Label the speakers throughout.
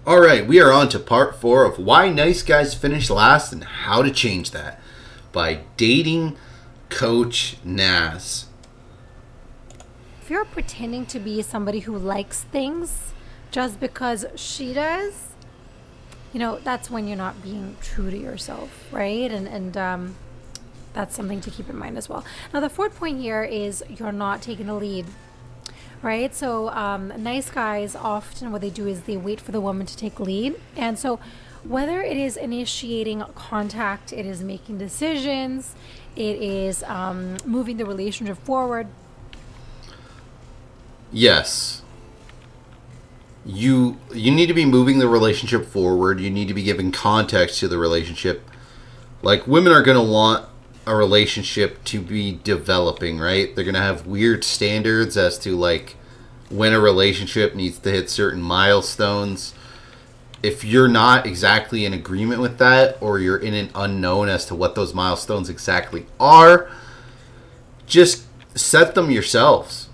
Speaker 1: All right, we are on to part 4 of Why Nice Guys Finish Last and How to Change That by Dating Coach Naz.
Speaker 2: If you're pretending to be somebody who likes things just because she does, that's when you're not being true to yourself, right? And that's something to keep in mind as well. Now, the fourth point here is you're not taking the lead, right? So nice guys, often what they do is they wait for the woman to take lead. And so whether it is initiating contact, it is making decisions, it is moving the relationship forward.
Speaker 1: Yes. You need to be moving the relationship forward. You need to be giving context to the relationship. Like, women are going to want a relationship to be developing, right? They're going to have weird standards as to, like, when a relationship needs to hit certain milestones. If you're not exactly in agreement with that, or you're in an unknown as to what those milestones exactly are, just set them yourselves.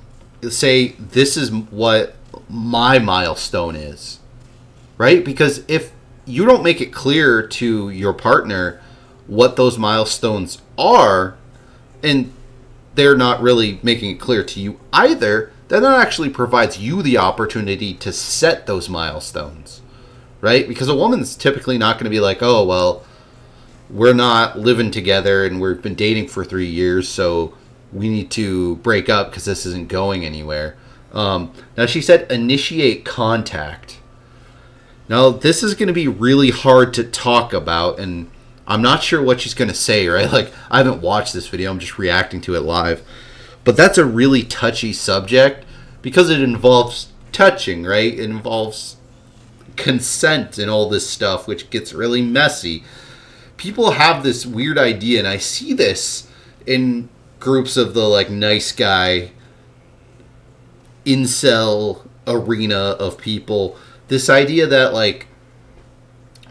Speaker 1: Say, this is what my milestone is, right? Because if you don't make it clear to your partner what those milestones are, and they're not really making it clear to you either, then that actually provides you the opportunity to set those milestones, right? Because a woman's typically not going to be like, oh, well, we're not living together and we've been dating for 3 years, so we need to break up because this isn't going anywhere. Now, she said initiate contact. Now, this is going to be really hard to talk about, and I'm not sure what she's going to say, right? Like, I haven't watched this video. I'm just reacting to it live. But that's a really touchy subject because it involves touching, right? It involves consent and all this stuff, which gets really messy. People have this weird idea, and I see this in groups of the, like, nice guy incel arena of people. This idea that, like,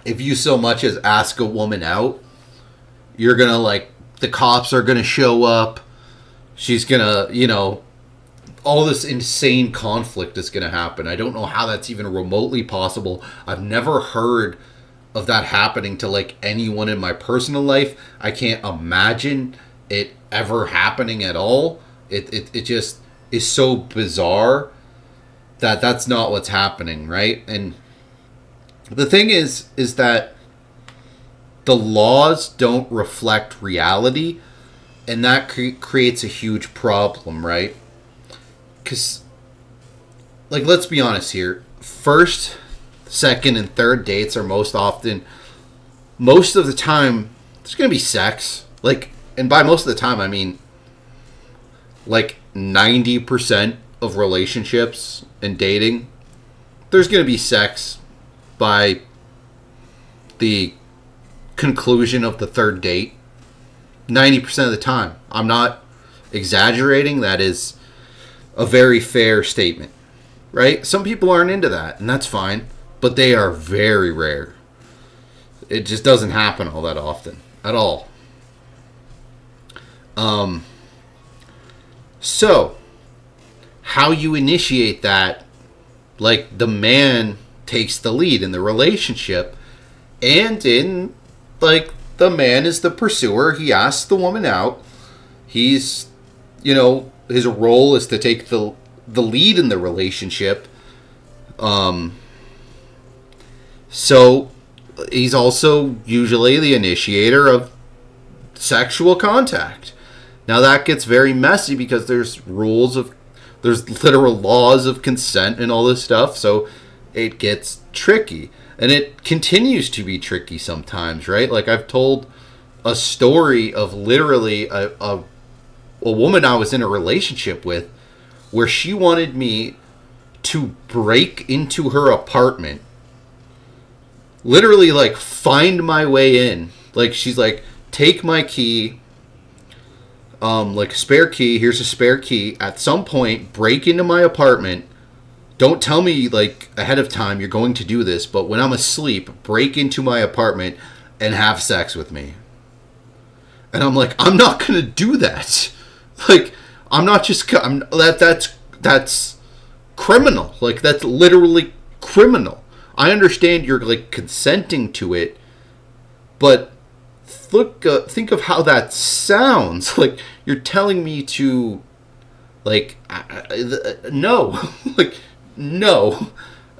Speaker 1: if you so much as ask a woman out, you're gonna, like, the cops are gonna show up, she's gonna, all this insane conflict is gonna happen. I don't know how that's even remotely possible. I've never heard of that happening to, like, anyone in my personal life. I can't imagine it ever happening at all. It just is so bizarre that that's not what's happening, right? And the thing is that the laws don't reflect reality, and that creates a huge problem, right? Because, like, let's be honest here. First, second, and third dates are most of the time, there's going to be sex. Like, and by most of the time, I mean, like, 90% of relationships and dating, there's going to be sex by the conclusion of the third date. 90% of the time. I'm not exaggerating. That is a very fair statement, right? Some people aren't into that, and that's fine, but they are very rare. It just doesn't happen all that often at all. So, how you initiate that, like, the man takes the lead in the relationship, and in, like, the man is the pursuer. He asks the woman out. He's, his role is to take the lead in the relationship. So, he's also usually the initiator of sexual contact. Now, that gets very messy because there's literal laws of consent and all this stuff, so it gets tricky. And it continues to be tricky sometimes, right? Like, I've told a story of literally a woman I was in a relationship with where she wanted me to break into her apartment. Literally, like, find my way in. Like, she's like, take my key, like a spare key, here's a spare key. At some point, break into my apartment. Don't tell me, like, ahead of time you're going to do this, but when I'm asleep, break into my apartment and have sex with me. And I'm like, I'm not going to do that. Like, I'm not just, that's criminal. Like, that's literally criminal. I understand you're like consenting to it, but think of how that sounds. Like you're telling me to, like, no, like no.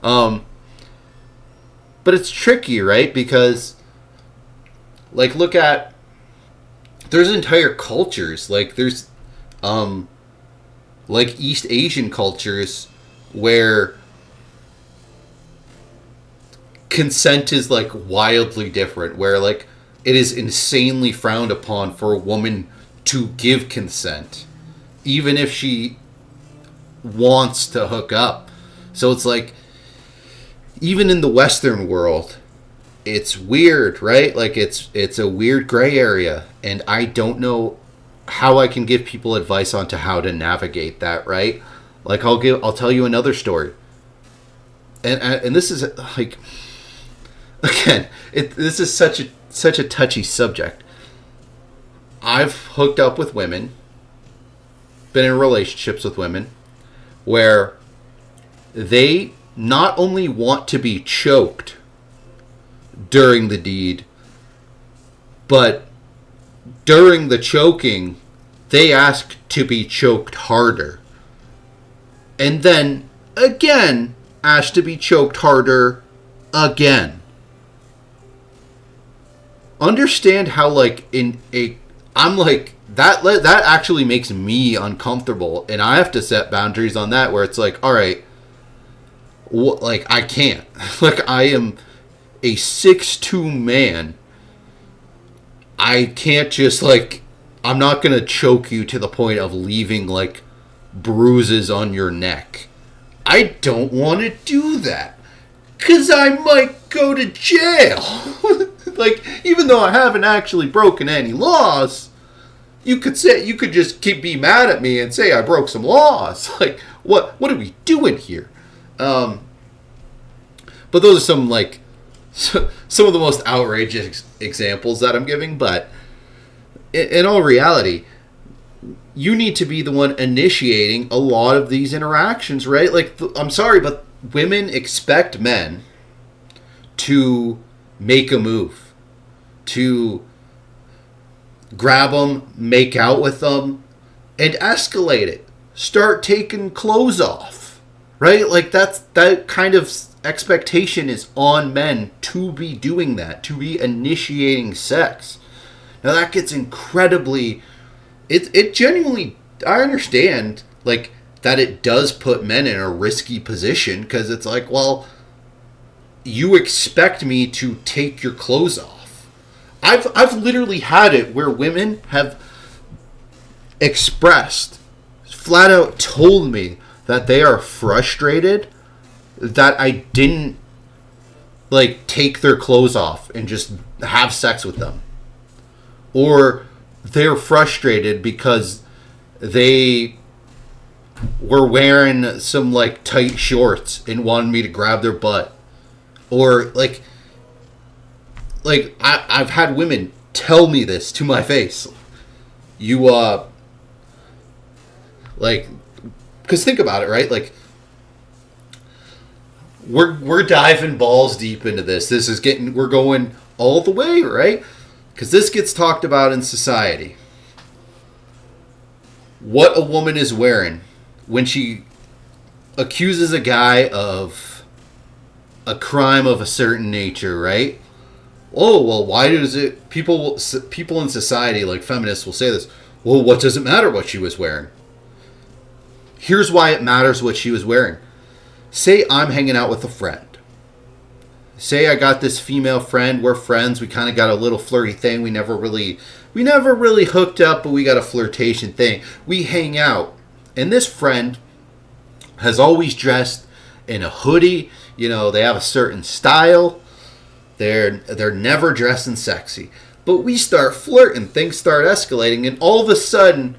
Speaker 1: But it's tricky, right? Because, like, look at, there's entire cultures, like there's, like East Asian cultures where consent is like wildly different, where like it is insanely frowned upon for a woman to give consent even if she wants to hook up. So it's like, even in the Western world, it's weird, right? Like it's a weird gray area, and I don't know how I can give people advice on to how to navigate that, right? Like I'll tell you another story. And this is like, again, this is such a touchy subject. I've hooked up with women, been in relationships with women where they not only want to be choked during the deed, but during the choking, they ask to be choked harder. And then, again, ask to be choked harder again. Understand how, like, I'm like, that actually makes me uncomfortable, and I have to set boundaries on that, where it's like, all right, like, I can't. Like, I am a 6'2" man. I can't just, like, I'm not going to choke you to the point of leaving, like, bruises on your neck. I don't want to do that, because I might go to jail. Like, even though I haven't actually broken any laws, you could just be mad at me and say I broke some laws. Like, what are we doing here? But those are some, like, some of the most outrageous examples that I'm giving. But in all reality, you need to be the one initiating a lot of these interactions, right? Like, I'm sorry, but women expect men to make a move, to grab them, make out with them, and escalate it. Start taking clothes off, right? Like, that kind of expectation is on men to be doing that, to be initiating sex. Now that gets incredibly, it genuinely, I understand, like, that it does put men in a risky position, because it's like, well, you expect me to take your clothes off. I've literally had it where women have expressed, flat out told me, that they are frustrated that I didn't, like, take their clothes off and just have sex with them. Or they're frustrated because they were wearing some, like, tight shorts and wanted me to grab their butt. Or, like I've had women tell me this to my face. You, like, because think about it, right? Like, we're diving balls deep into this. We're going all the way, right? Because this gets talked about in society. What a woman is wearing when she accuses a guy of a crime of a certain nature, right? Oh, well, why does it... People in society, like feminists, will say this. Well, what does it matter what she was wearing? Here's why it matters what she was wearing. Say I'm hanging out with a friend. Say I got this female friend. We're friends. We kind of got a little flirty thing. We never really hooked up, but we got a flirtation thing. We hang out. And this friend has always dressed in a hoodie. You know, they have a certain style. They're never dressing sexy. But we start flirting. Things start escalating. And all of a sudden,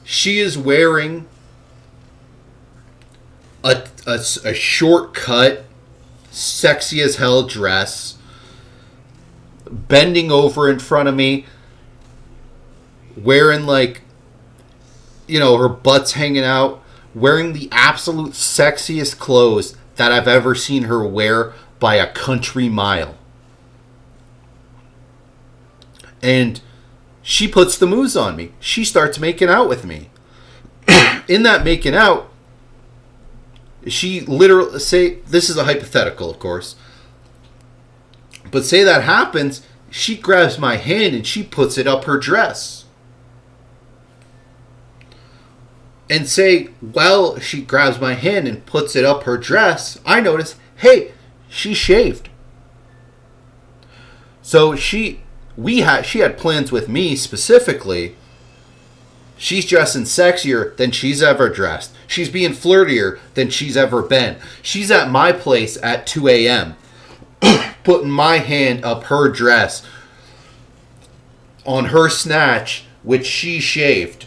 Speaker 1: she is wearing a short cut, sexy as hell dress, bending over in front of me, wearing, like, you know, her butt's hanging out, wearing the absolute sexiest clothes that I've ever seen her wear by a country mile. And she puts the moves on me. She starts making out with me. In that making out, she literally, say, this is a hypothetical, of course, but say that happens, she grabs my hand and she puts it up her dress. And say, well, she grabs my hand and puts it up her dress, I notice, hey, she shaved. So she had plans with me specifically. She's dressing sexier than she's ever dressed. She's being flirtier than she's ever been. She's at my place at 2 a.m. putting my hand up her dress on her snatch, which she shaved.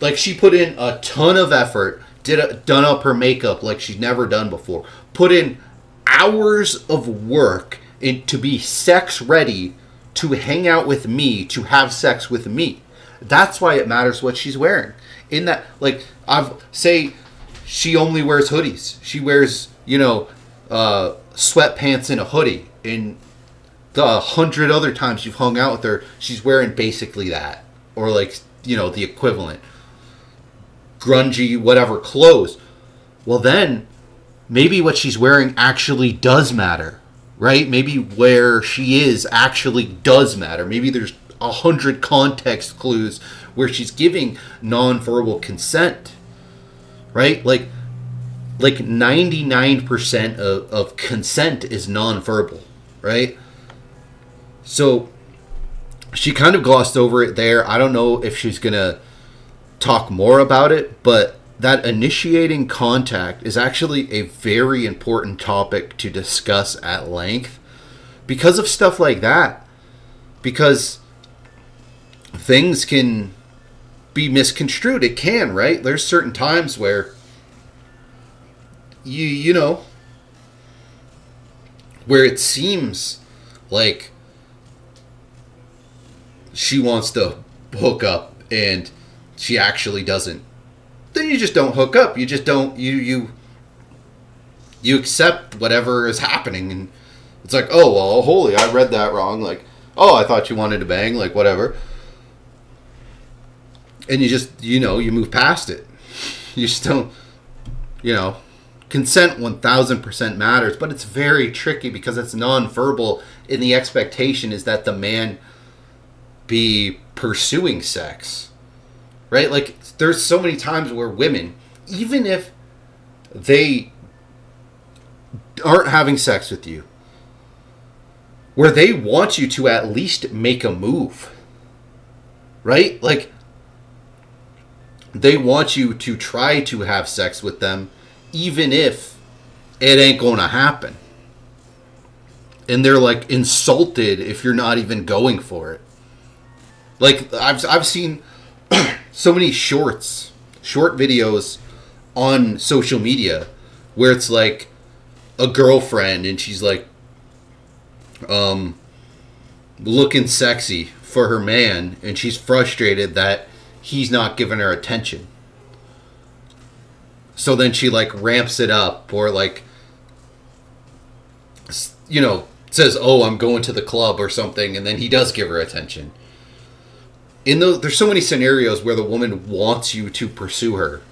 Speaker 1: Like, she put in a ton of effort, done up her makeup like she's never done before, put in hours of work to be sex ready, to hang out with me, to have sex with me. That's why it matters what she's wearing. In that, like, say she only wears hoodies. She wears, sweatpants and a hoodie. And the 100 other times you've hung out with her, she's wearing basically that. Or, like, the equivalent. Grungy, whatever, clothes. Well, then, maybe what she's wearing actually does matter. Right? Maybe where she is actually does matter. Maybe there's 100 context clues where she's giving nonverbal consent, right? Like 99% of consent is nonverbal, right? So she kind of glossed over it there. I don't know if she's gonna talk more about it, but that initiating contact is actually a very important topic to discuss at length because of stuff like that. Because things can be misconstrued. It can, right? There's certain times where where it seems like she wants to hook up and she actually doesn't. Then you just don't hook up. You just don't, you accept whatever is happening. And it's like, oh, well, holy, I read that wrong. Like, oh, I thought you wanted to bang, like, whatever. And you just, you move past it. You just don't, consent 1000% matters, but it's very tricky because it's nonverbal, and the expectation is that the man be pursuing sex. Right? Like, there's so many times where women, even if they aren't having sex with you, where they want you to at least make a move. Right? Like, they want you to try to have sex with them, even if it ain't gonna happen. And they're, like, insulted if you're not even going for it. Like, I've seen so many short videos on social media where it's like a girlfriend and she's like looking sexy for her man, and she's frustrated that he's not giving her attention. So then she, like, ramps it up, or, like, says, oh, I'm going to the club or something, and then he does give her attention. There's so many scenarios where the woman wants you to pursue her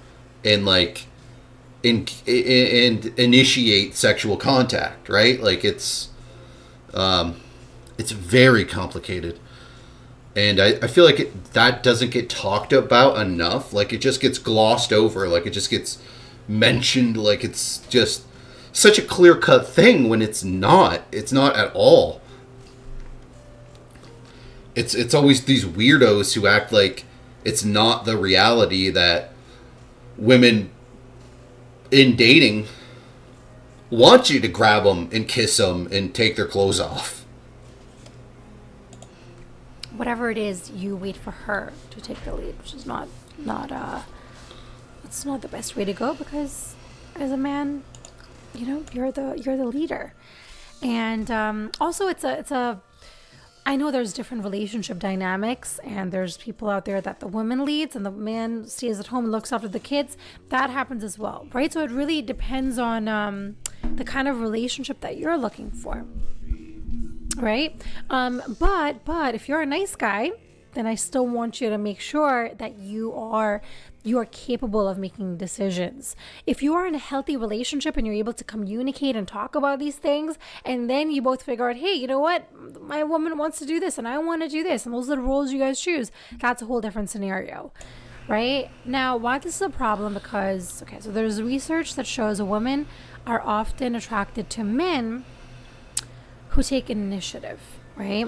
Speaker 1: and, like, and initiate sexual contact, right? Like, it's very complicated. And I feel like that doesn't get talked about enough. Like, it just gets glossed over. Like, it just gets mentioned like it's just such a clear-cut thing when it's not. It's not at all. It's always these weirdos who act like it's not the reality that women in dating want you to grab them and kiss them and take their clothes off.
Speaker 2: Whatever it is, you wait for her to take the lead, which is it's not the best way to go, because as a man, you're the leader. And also it's a I know there's different relationship dynamics, and there's people out there that the woman leads and the man stays at home and looks after the kids. That happens as well, right? So it really depends on the kind of relationship that you're looking for, right? But if you're a nice guy, then I still want you to make sure that you are capable of making decisions. If you are in a healthy relationship and you're able to communicate and talk about these things, and then you both figure out, hey, you know what, my woman wants to do this and I want to do this, and those are the roles you guys choose, that's a whole different scenario. Right now, why this is a problem? Because so there's research that shows women are often attracted to men who take initiative, right?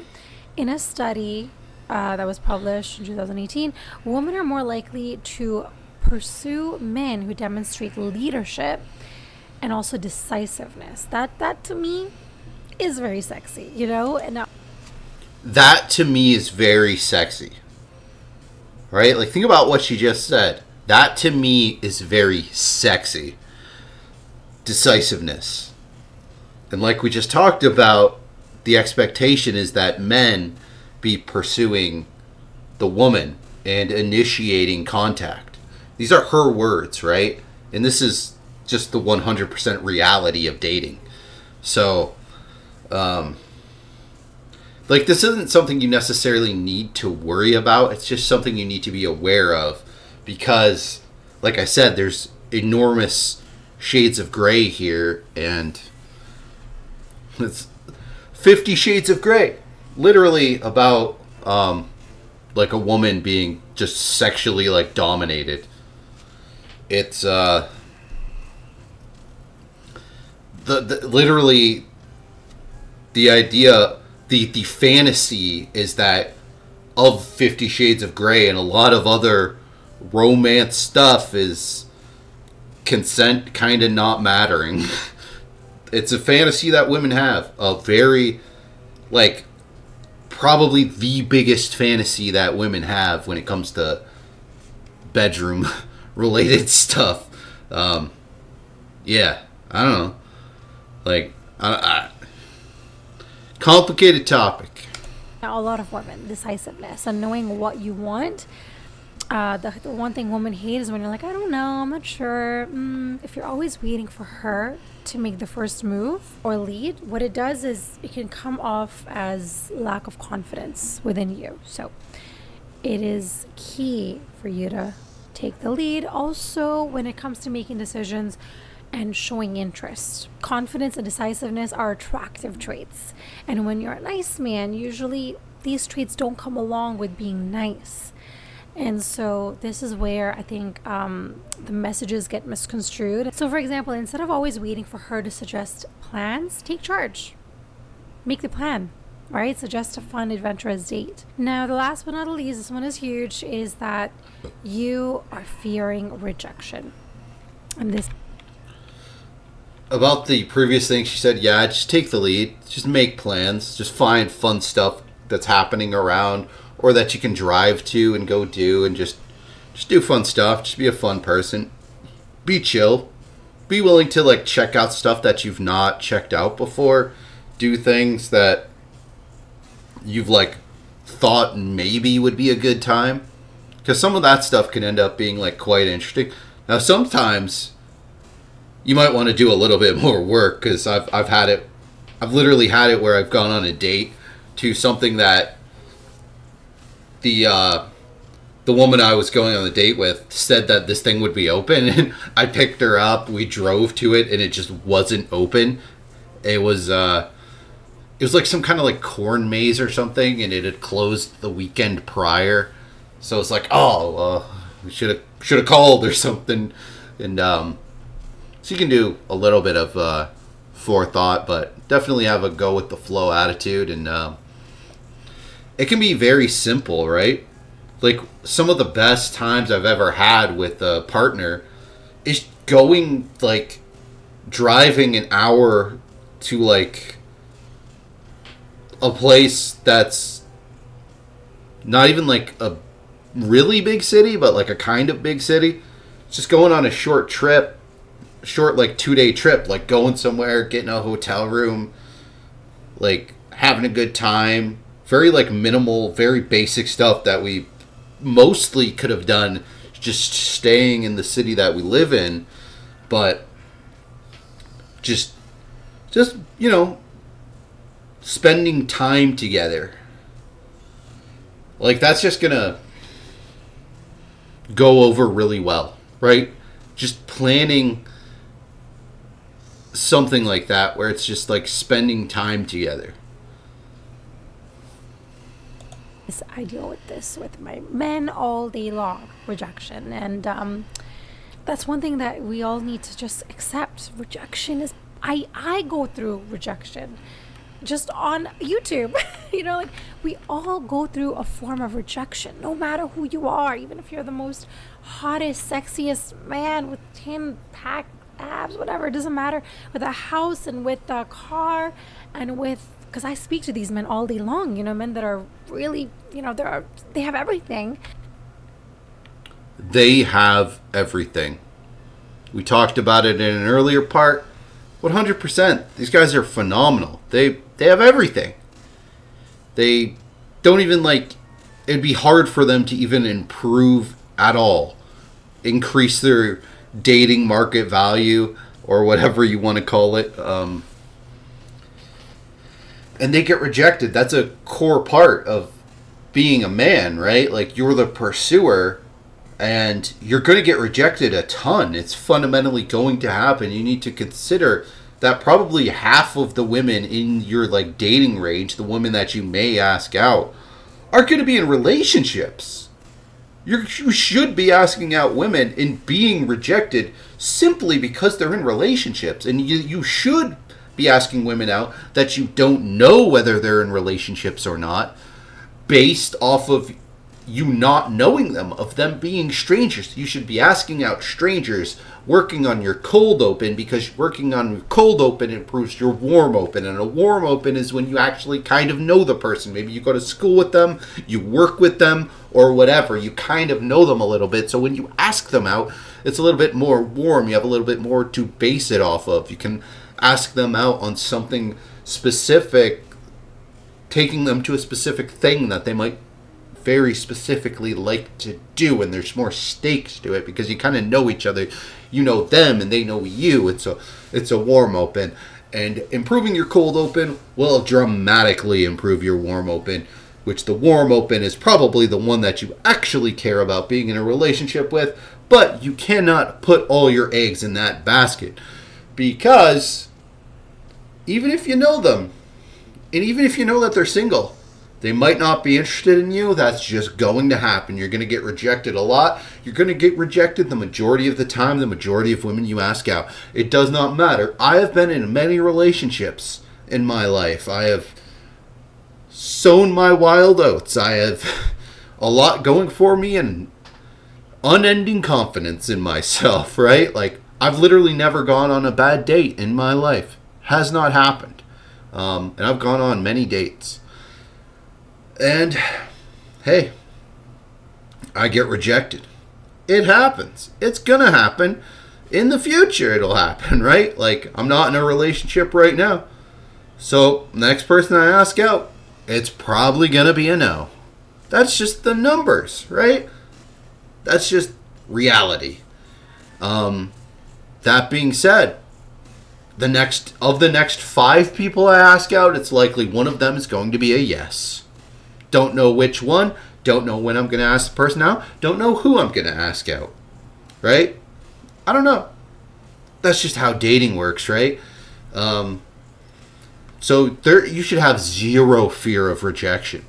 Speaker 2: In a study that was published in 2018, women are more likely to pursue men who demonstrate leadership and also decisiveness. That to me is very sexy, you know? And
Speaker 1: That to me is very sexy. Right? Like, think about what she just said. That to me is very sexy. Decisiveness. And like we just talked about, the expectation is that men be pursuing the woman and initiating contact. These are her words, right? And this is just the 100% reality of dating. So, like, this isn't something you necessarily need to worry about. It's just something you need to be aware of because, like I said, there's enormous shades of gray here, and it's 50 Shades of Grey. Literally about like a woman being just sexually like dominated. It's the literally the idea, the fantasy is that of 50 Shades of Grey and a lot of other romance stuff is consent kind of not mattering. It's a fantasy that women have, a very like probably the biggest fantasy that women have when it comes to bedroom related stuff. Yeah, I don't know. Like, complicated topic.
Speaker 2: a lot of women, decisiveness and knowing what you want. The one thing women hate is when you're like, I don't know, I'm not sure. If you're always waiting for her to make the first move or lead, what it does is it can come off as lack of confidence within you. So it is key for you to take the lead. Also, when it comes to making decisions and showing interest, confidence and decisiveness are attractive traits. And when you're a nice man, usually these traits don't come along with being nice. And so this is where I think the messages get misconstrued. So for example, instead of always waiting for her to suggest plans, take charge. Make the plan, right? Suggest a fun, adventurous date. Now, the last but not least, this one is huge, is that you are fearing rejection. And this...
Speaker 1: About the previous thing, she said, yeah, just take the lead. Just make plans. Just find fun stuff that's happening around, or that you can drive to and go do, and just do fun stuff. Just be a fun person. Be chill. Be willing to like check out stuff that you've not checked out before. Do things that you've like thought maybe would be a good time. Because some of that stuff can end up being like quite interesting. Now sometimes you might want to do a little bit more work, because I've had it. I've literally had it where I've gone on a date to something that the woman I was going on the date with said that this thing would be open, and I picked her up, we drove to it, and it just wasn't open. It was like some kind of like corn maze or something, and it had closed the weekend prior. So it's like, we should have called or something. And so you can do a little bit of forethought, but definitely have a go with the flow attitude. And it can be very simple, right? Like, some of the best times I've ever had with a partner is going, like, driving an hour to, like, a place that's not even, like, a really big city, but, like, a kind of big city. Just going on a short trip, like, 2-day trip, like, going somewhere, getting a hotel room, like, having a good time. very like minimal, very basic stuff that we mostly could have done just staying in the city that we live in, but just spending time together. Like, that's just gonna go over really well, right? Just planning something like that where it's just like spending time together.
Speaker 2: I deal with this with my men all day long, rejection. And that's one thing that we all need to just accept. Rejection is, I go through rejection just on YouTube. Like, we all go through a form of rejection, no matter who you are, even if you're the most hottest, sexiest man with 10-pack abs, whatever, it doesn't matter, with a house and with a car and with, because I speak to these men all day long, men that are really, they have everything.
Speaker 1: They have everything. We talked about it in an earlier part. 100%. These guys are phenomenal. They have everything. They don't even it'd be hard for them to even improve at all. Increase their dating market value or whatever you want to call it. And they get rejected. That's a core part of being a man, right? Like, you're the pursuer and you're going to get rejected a ton. It's fundamentally going to happen. You need to consider that probably half of the women in your dating range, the women that you may ask out, are going to be in relationships. You should be asking out women and being rejected simply because they're in relationships. And you should be asking women out that you don't know whether they're in relationships or not, based off of you not knowing them, of them being strangers. You should be asking out strangers, working on your cold open, because working on your cold open improves your warm open. And a warm open is when you actually kind of know the person. Maybe you go to school with them, you work with them, or whatever. You kind of know them a little bit. So when you ask them out, it's a little bit more warm. You have a little bit more to base it off of. You can ask them out on something specific, taking them to a specific thing that they might very specifically like to do, and there's more stakes to it because you kind of know each other. You know them and they know you. It's a warm open, and improving your cold open will dramatically improve your warm open, which the warm open is probably the one that you actually care about being in a relationship with. But you cannot put all your eggs in that basket, because even if you know them, and even if you know that they're single, they might not be interested in you. That's just going to happen. You're going to get rejected a lot. You're going to get rejected the majority of the time, the majority of women you ask out. It does not matter. I have been in many relationships in my life. I have sown my wild oats. I have a lot going for me and unending confidence in myself, right? Like, I've literally never gone on a bad date in my life. Has not happened. And I've gone on many dates. And, hey, I get rejected. It happens. It's gonna happen. In the future, it'll happen, right? Like, I'm not in a relationship right now. So, next person I ask out, it's probably gonna be a no. That's just the numbers, right? That's just reality. That being said, the next 5 people I ask out, it's likely one of them is going to be a yes. Don't know which one. Don't know when I'm going to ask the person out. Don't know who I'm going to ask out. Right? I don't know. That's just how dating works, right? So you should have zero fear of rejection.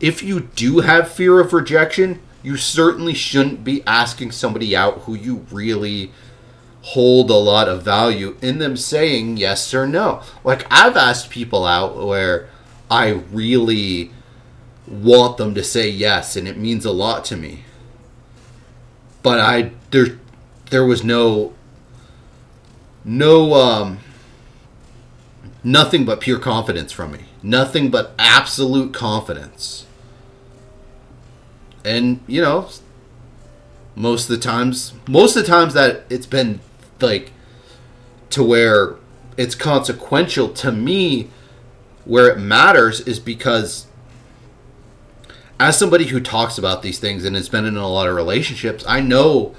Speaker 1: If you do have fear of rejection, you certainly shouldn't be asking somebody out who you really hold a lot of value in them saying yes or no. Like, I've asked people out where I really want them to say yes, and it means a lot to me. But there was nothing but pure confidence from me. Nothing but absolute confidence. And, most of the times that it's been to where it's consequential to me, where it matters is because as somebody who talks about these things and has been in a lot of relationships, I know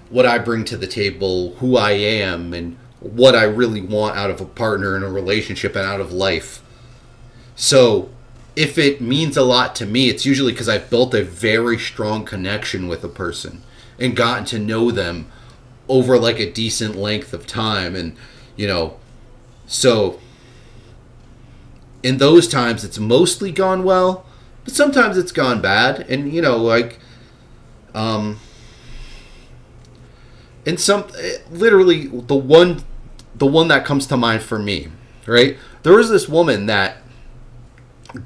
Speaker 1: what I bring to the table, who I am, and what I really want out of a partner in a relationship and out of life. So if it means a lot to me, it's usually because I've built a very strong connection with a person and gotten to know them over like a decent length of time. And, you know, so in those times it's mostly gone well, but sometimes it's gone bad. And, you know, like, and some, literally the one that comes to mind for me, right? There was this woman that,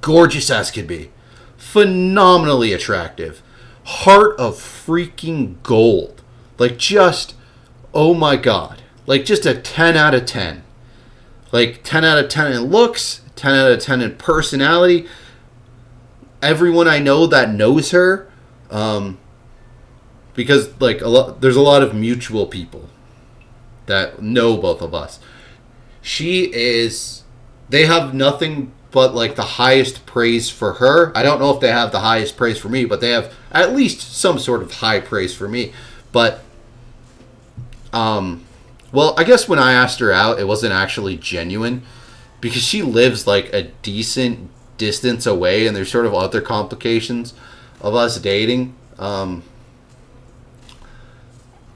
Speaker 1: gorgeous as could be, phenomenally attractive, heart of freaking gold, like just, oh my god, like just a 10 out of 10, like 10 out of 10 in looks, 10 out of 10 in personality. Everyone I know that knows her, because like there's a lot of mutual people that know both of us. They have nothing but like the highest praise for her. I don't know if they have the highest praise for me, but they have at least some sort of high praise for me. But, well, I guess when I asked her out, it wasn't actually genuine because she lives like a decent distance away and there's sort of other complications of us dating.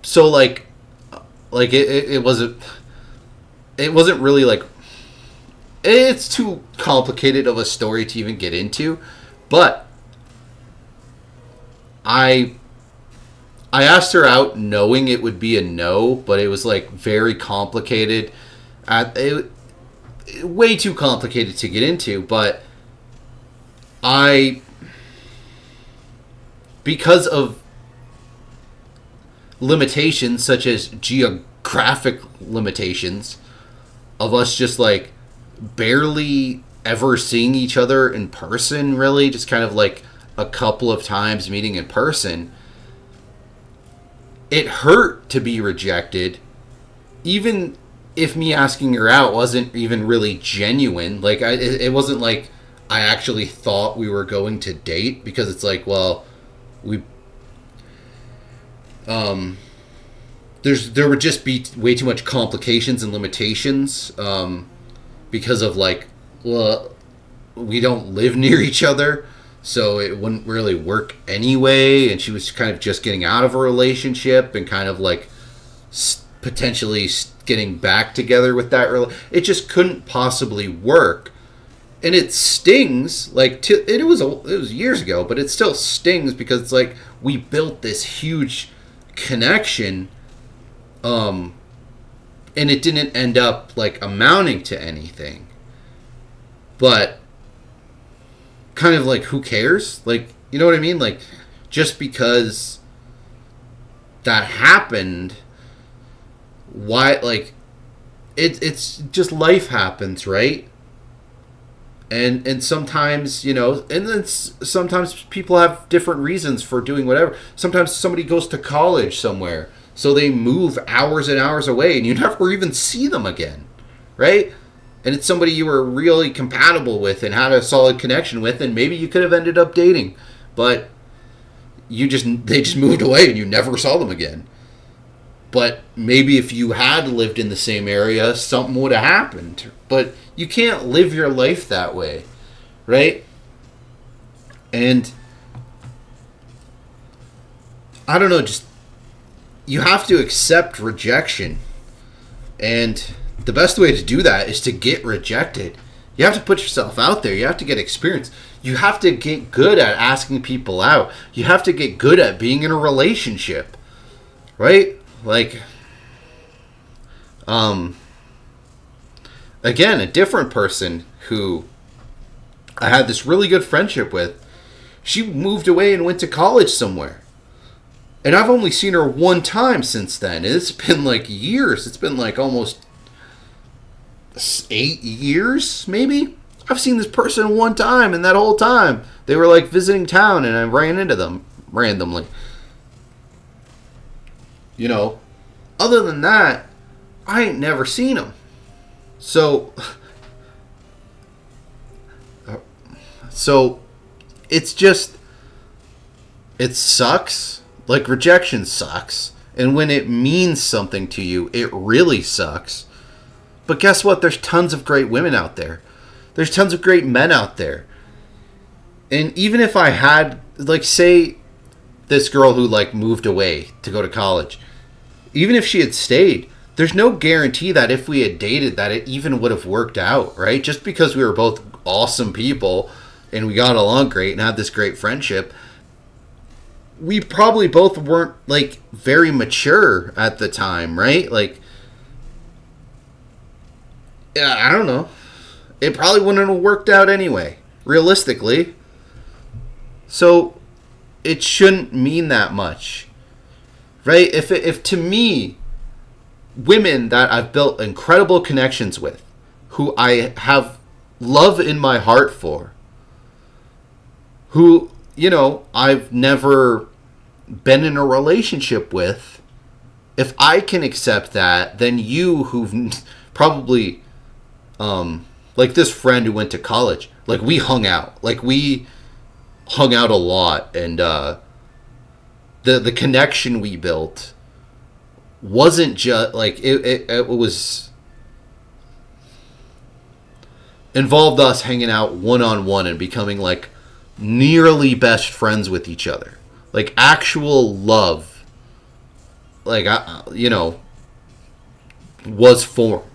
Speaker 1: So like it wasn't really like, it's too complicated of a story to even get into, but I asked her out knowing it would be a no, but it was like very complicated, way too complicated to get into, but because of limitations such as geographic limitations of us just like barely ever seeing each other in person, really, just kind of like a couple of times meeting in person, it hurt to be rejected, even if me asking her out wasn't even really genuine. Like, it wasn't like I actually thought we were going to date, because it's like, well, there would just be way too much complications and limitations, because of like, well, we don't live near each other, so it wouldn't really work anyway. And she was kind of just getting out of a relationship and kind of like potentially getting back together with that. It just couldn't possibly work, and it stings. Like, it was years ago, but it still stings because it's like we built this huge connection, and it didn't end up like amounting to anything. But kind of like, who cares? Like, you know what I mean? Like, just because that happened, why? Like, it's just, life happens, right? And sometimes, you know, and then sometimes people have different reasons for doing whatever. Sometimes somebody goes to college somewhere, so they move hours and hours away, and you never even see them again, right? And it's somebody you were really compatible with and had a solid connection with, and maybe you could have ended up dating, but they just moved away and you never saw them again. But maybe if you had lived in the same area, something would have happened. But you can't live your life that way, right? And I don't know, just, you have to accept rejection. And the best way to do that is to get rejected. You have to put yourself out there. You have to get experience. You have to get good at asking people out. You have to get good at being in a relationship, right? Like, again, a different person who I had this really good friendship with, she moved away and went to college somewhere. And I've only seen her one time since then. It's been like years. It's been like almost 8 years, maybe. I've seen this person one time, and that whole time they were like visiting town, and I ran into them randomly. You know, other than that, I ain't never seen them. So it's just, it sucks. Like, rejection sucks. And when it means something to you, it really sucks. But guess what? There's tons of great women out there. There's tons of great men out there. And even if I had, like, say, this girl who, like, moved away to go to college, even if she had stayed, there's no guarantee that if we had dated that it even would have worked out, right? Just because we were both awesome people and we got along great and had this great friendship, we probably both weren't, like, very mature at the time, right? Like, yeah, I don't know. It probably wouldn't have worked out anyway, realistically. So, it shouldn't mean that much, right? If to me, women that I've built incredible connections with, who I have love in my heart for, who, you know, I've never been in a relationship with, if I can accept that, then you who've probably, like this friend who went to college, like we hung out a lot, and the connection we built wasn't just like it was involved us hanging out one-on-one and becoming like nearly best friends with each other, like actual love, like was formed.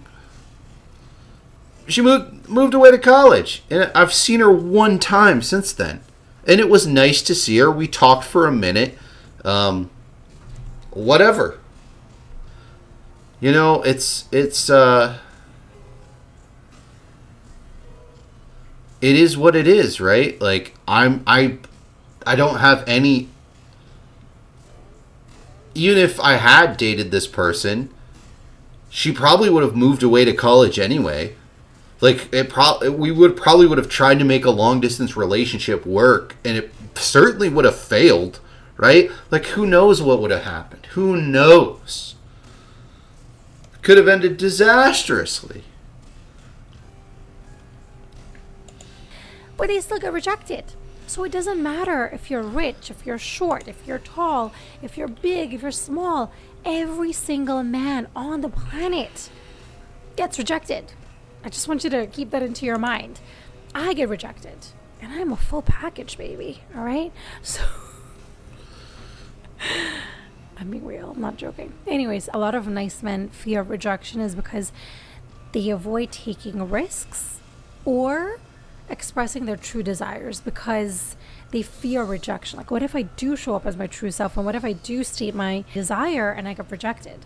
Speaker 1: She moved away to college, and I've seen her one time since then, and it was nice to see her. We talked for a minute, whatever. You know, it is what it is, right? Like I don't have any. Even if I had dated this person, she probably would have moved away to college anyway. Like we would have tried to make a long distance relationship work, and it certainly would have failed, right? Like, who knows what would have happened? Who knows? Could have ended disastrously.
Speaker 2: But they still get rejected. So it doesn't matter if you're rich, if you're short, if you're tall, if you're big, if you're small. Every single man on the planet gets rejected. I just want you to keep that into your mind. I get rejected, and I'm a full package, baby. All right? So I'm being real. I'm not joking. Anyways, a lot of nice men fear rejection is because they avoid taking risks or expressing their true desires because they fear rejection. Like, what if I do show up as my true self, and what if I do state my desire and I get rejected,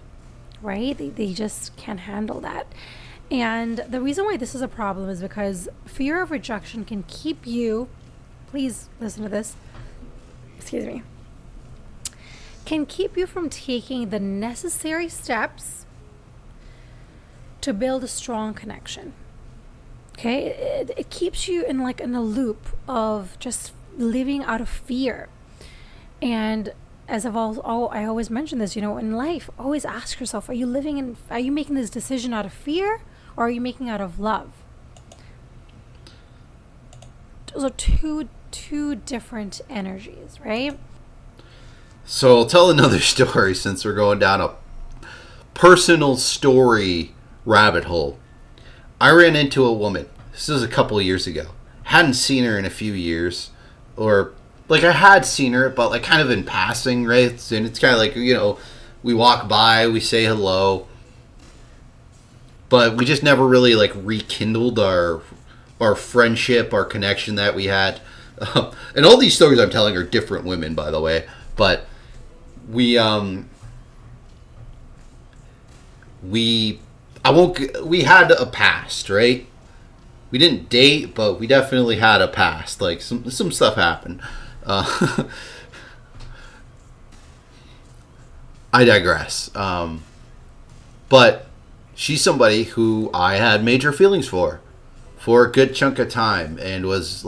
Speaker 2: right? They just can't handle that. And the reason why this is a problem is because fear of rejection can keep you, please listen to this, excuse me, can keep you from taking the necessary steps to build a strong connection. Okay, it keeps you in a loop of just living out of fear. And as I always mention this, in life, always ask yourself: are you making this decision out of fear, or are you making out of love? Those are two different energies, right?
Speaker 1: So I'll tell another story since we're going down a personal story rabbit hole. I ran into a woman. This was a couple of years ago. Hadn't seen her in a few years. Or, like, I had seen her, but, like, kind of in passing, right? And it's kind of like, we walk by, we say hello. But we just never really, like, rekindled our friendship, our connection that we had. And all these stories I'm telling are different women, by the way. But we had a past, right? We didn't date, but we definitely had a past. Like, some stuff happened. I digress. But she's somebody who I had major feelings for a good chunk of time, and was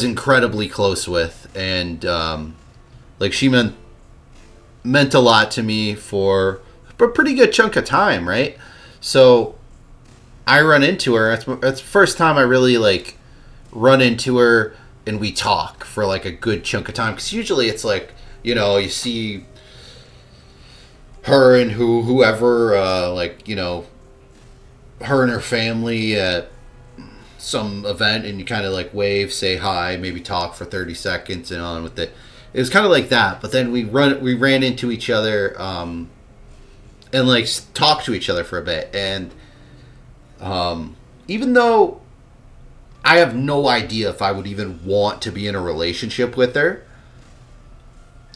Speaker 1: incredibly close with, and she meant a lot to me for a pretty good chunk of time, right? So I run into her. That's the first time I really run into her and we talk for like a good chunk of time. Because usually it's like, you know, you see her and whoever, like, you know, her and her family at some event, and you kind of like wave, say hi, maybe talk for 30 seconds and on with it. It was kind of like that, but then we ran into each other, and like talked to each other for a bit, and even though I have no idea if I would even want to be in a relationship with her,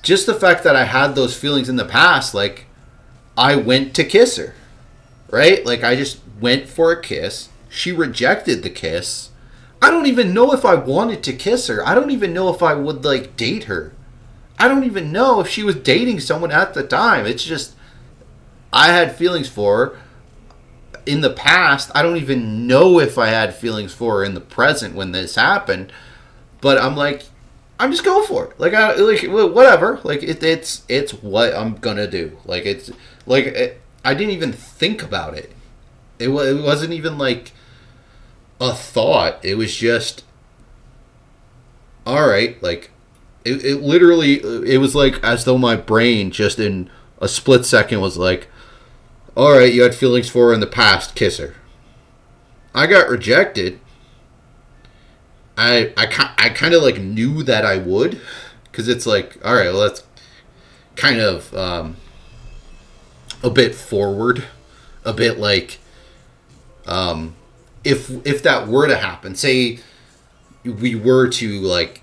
Speaker 1: just the fact that I had those feelings in the past, like, I went to kiss her, right? Like, I just went for a kiss. She rejected the kiss. I don't even know if I wanted to kiss her. I don't even know if I would, like, date her. I don't even know if she was dating someone at the time. It's just, I had feelings for her in the past. I don't even know if I had feelings for her in the present when this happened. But I'm like, I'm just going for it. Like, whatever. Like, it's what I'm gonna do. Like, it's like, I didn't even think about it. It wasn't even like a thought. It was just, all right. Like, it literally, it was like as though my brain just in a split second was like, all right, you had feelings for her in the past, kiss her. I got rejected. I kind of like knew that I would, because it's like, all right, well, that's kind of a bit forward, a bit like, if that were to happen, say we were to like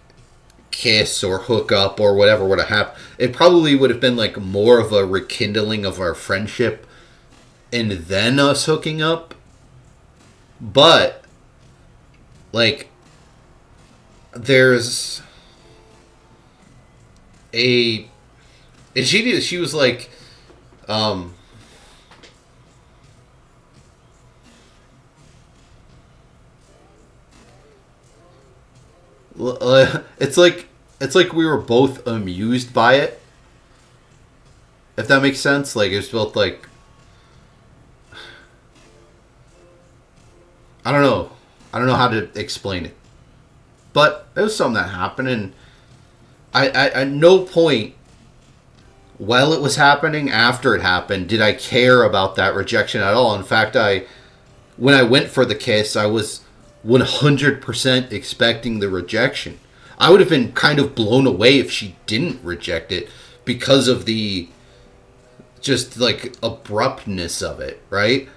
Speaker 1: kiss or hook up or whatever were to happen, it probably would have been like more of a rekindling of our friendship and then us hooking up. But like, there's a, and she was like, it's like we were both amused by it, if that makes sense. Like, it's both like, I don't know how to explain it, but it was something that happened, and I at no point while it was happening, after it happened, did I care about that rejection at all. In fact, when I went for the kiss, I was 100% expecting the rejection. I would have been kind of blown away if she didn't reject it, because of the just like abruptness of it, right?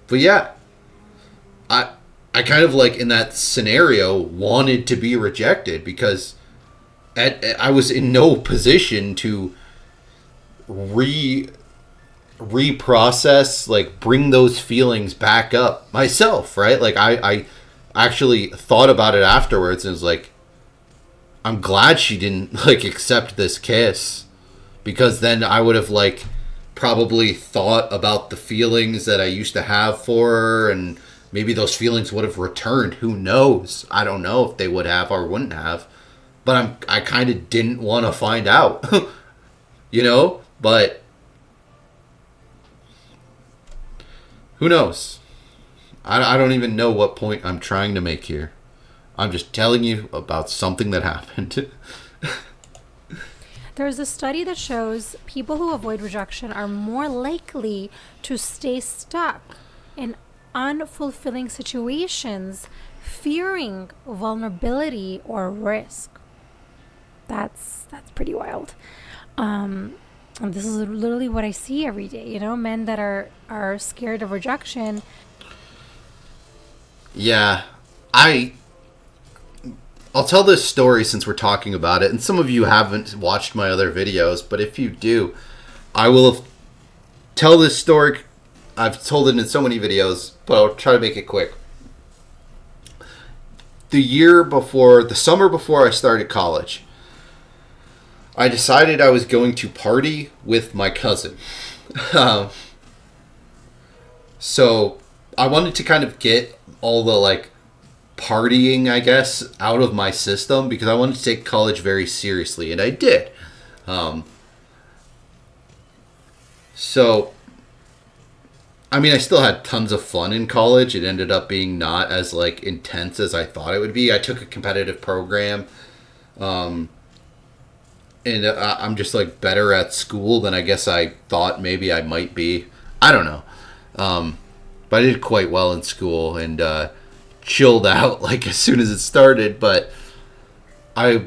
Speaker 1: But yeah, I kind of like in that scenario wanted to be rejected, because I was in no position to reprocess, like bring those feelings back up myself, right? Like I actually thought about it afterwards and was like, I'm glad she didn't like accept this kiss, because then I would have like probably thought about the feelings that I used to have for her, and maybe those feelings would have returned. Who knows? I don't know if they would have or wouldn't have, but I kind of didn't want to find out, you know, but who knows? I don't even know what point I'm trying to make here. I'm just telling you about something that happened.
Speaker 2: There's a study that shows people who avoid rejection are more likely to stay stuck in unfulfilling situations, fearing vulnerability or risk. That's pretty wild. And this is literally what I see every day. You know, men that are scared of rejection.
Speaker 1: Yeah, I'll tell this story since we're talking about it, and some of you haven't watched my other videos, but if you do, I will tell this story. I've told it in so many videos, but I'll try to make it quick. The summer before I started college, I decided I was going to party with my cousin. So I wanted to kind of get all the like partying, I guess, out of my system, because I wanted to take college very seriously, and I did. So I mean, I still had tons of fun in college. It ended up being not as like intense as I thought it would be. I took a competitive program, um, and I'm just like better at school than I guess I thought maybe I might be. I don't know, but I did quite well in school and chilled out like as soon as it started. But I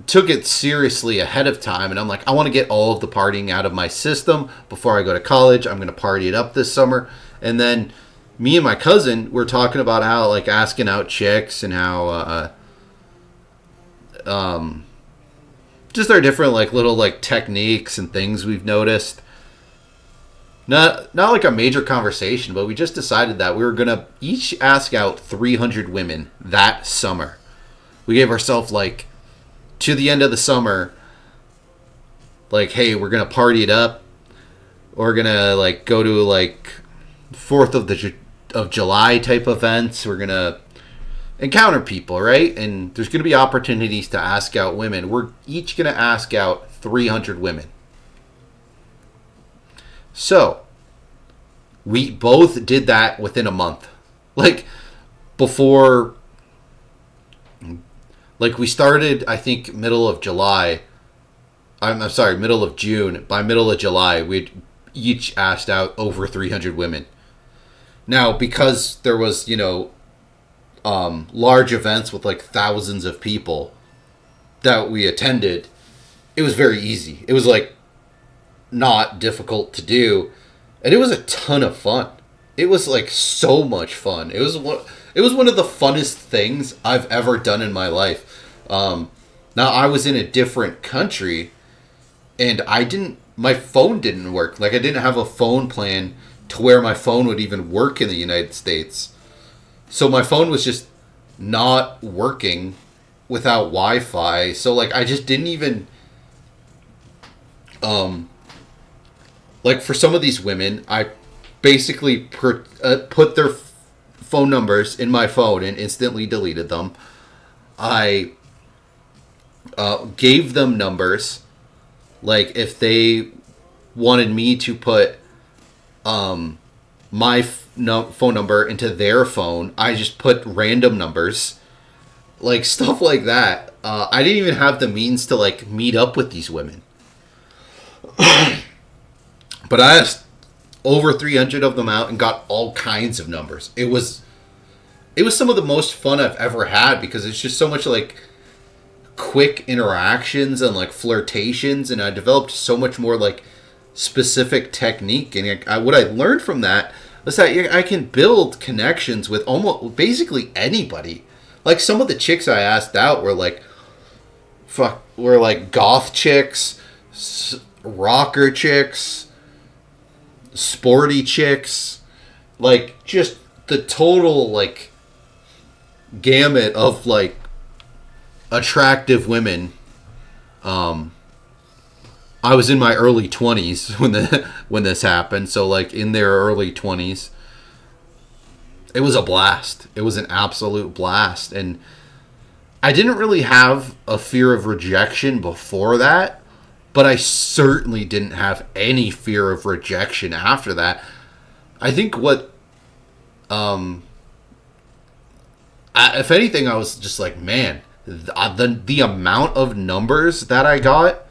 Speaker 1: took it seriously ahead of time, and I'm like, I want to get all of the partying out of my system before I go to college. I'm going to party it up this summer. And then me and my cousin were talking about how like asking out chicks and how just our different like little like techniques and things we've noticed. Not like a major conversation, but we just decided that we were going to each ask out 300 women that summer. We gave ourselves like to the end of the summer, like, hey, we're gonna party it up. We're gonna like go to like 4th of July type events. We're gonna encounter people, right? And there's gonna be opportunities to ask out women. We're each gonna ask out 300 women. So we both did that within a month, like before. Like, we started, I think, middle of July. I'm sorry, middle of June. By middle of July, we'd each asked out over 300 women. Now, because there was, large events with, like, thousands of people that we attended, it was very easy. It was, like, not difficult to do. And it was a ton of fun. It was, like, so much fun. It was one of the funnest things I've ever done in my life. Now, I was in a different country, and my phone didn't work. Like, I didn't have a phone plan to where my phone would even work in the United States. So my phone was just not working without Wi-Fi. So, like, I just didn't even, like, for some of these women, I basically put their phone numbers in my phone and instantly deleted them. I gave them numbers. Like, if they wanted me to put my phone number into their phone, I just put random numbers. Like, stuff like that. I didn't even have the means to, like, meet up with these women. But I asked over 300 of them out and got all kinds of numbers. It was some of the most fun I've ever had because it's just so much, like, quick interactions and, like, flirtations, and I developed so much more, like, specific technique. And what I learned from that was that I can build connections with almost basically anybody. Like, some of the chicks I asked out were like goth chicks, rocker chicks, sporty chicks, like, just the total, like, gamut of, like, attractive women. I was in my early 20s when this happened, so, like, in their early 20s. It was a blast. It was an absolute blast. And I didn't really have a fear of rejection before that, but I certainly didn't have any fear of rejection after that. I think if anything, I was just like, man, the amount of numbers that I got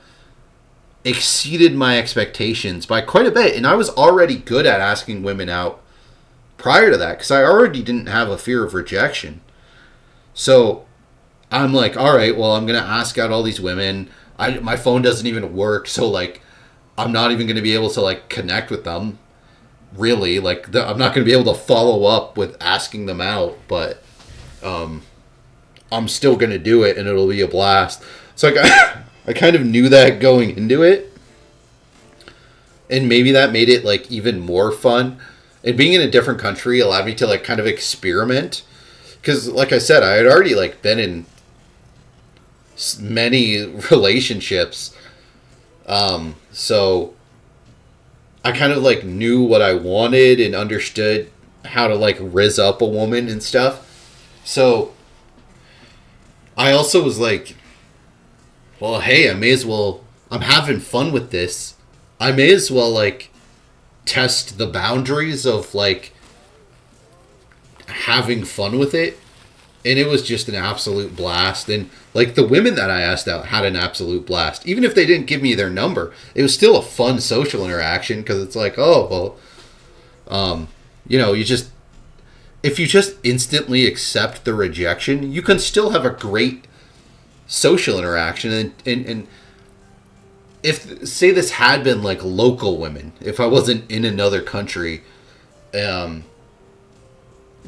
Speaker 1: exceeded my expectations by quite a bit. And I was already good at asking women out prior to that because I already didn't have a fear of rejection. So I'm like, all right, well, I'm going to ask out all these women. My phone doesn't even work, so, like, I'm not even going to be able to, like, connect with them, really. Like, I'm not going to be able to follow up with asking them out, but I'm still going to do it, and it'll be a blast. So I kind of knew that going into it, and maybe that made it, like, even more fun. And being in a different country allowed me to, like, kind of experiment, because, like I said, I had already, like, been in many relationships, so I kind of, like, knew what I wanted and understood how to, like, rizz up a woman and stuff. So I also was like, well, hey, I'm having fun with this. I may as well, like, test the boundaries of like having fun with it. And it was just an absolute blast. And like the women that I asked out had an absolute blast. Even if they didn't give me their number, it was still a fun social interaction, because it's like, oh, well, you just, if you just instantly accept the rejection, you can still have a great social interaction. And if, say this had been like local women, if I wasn't in another country,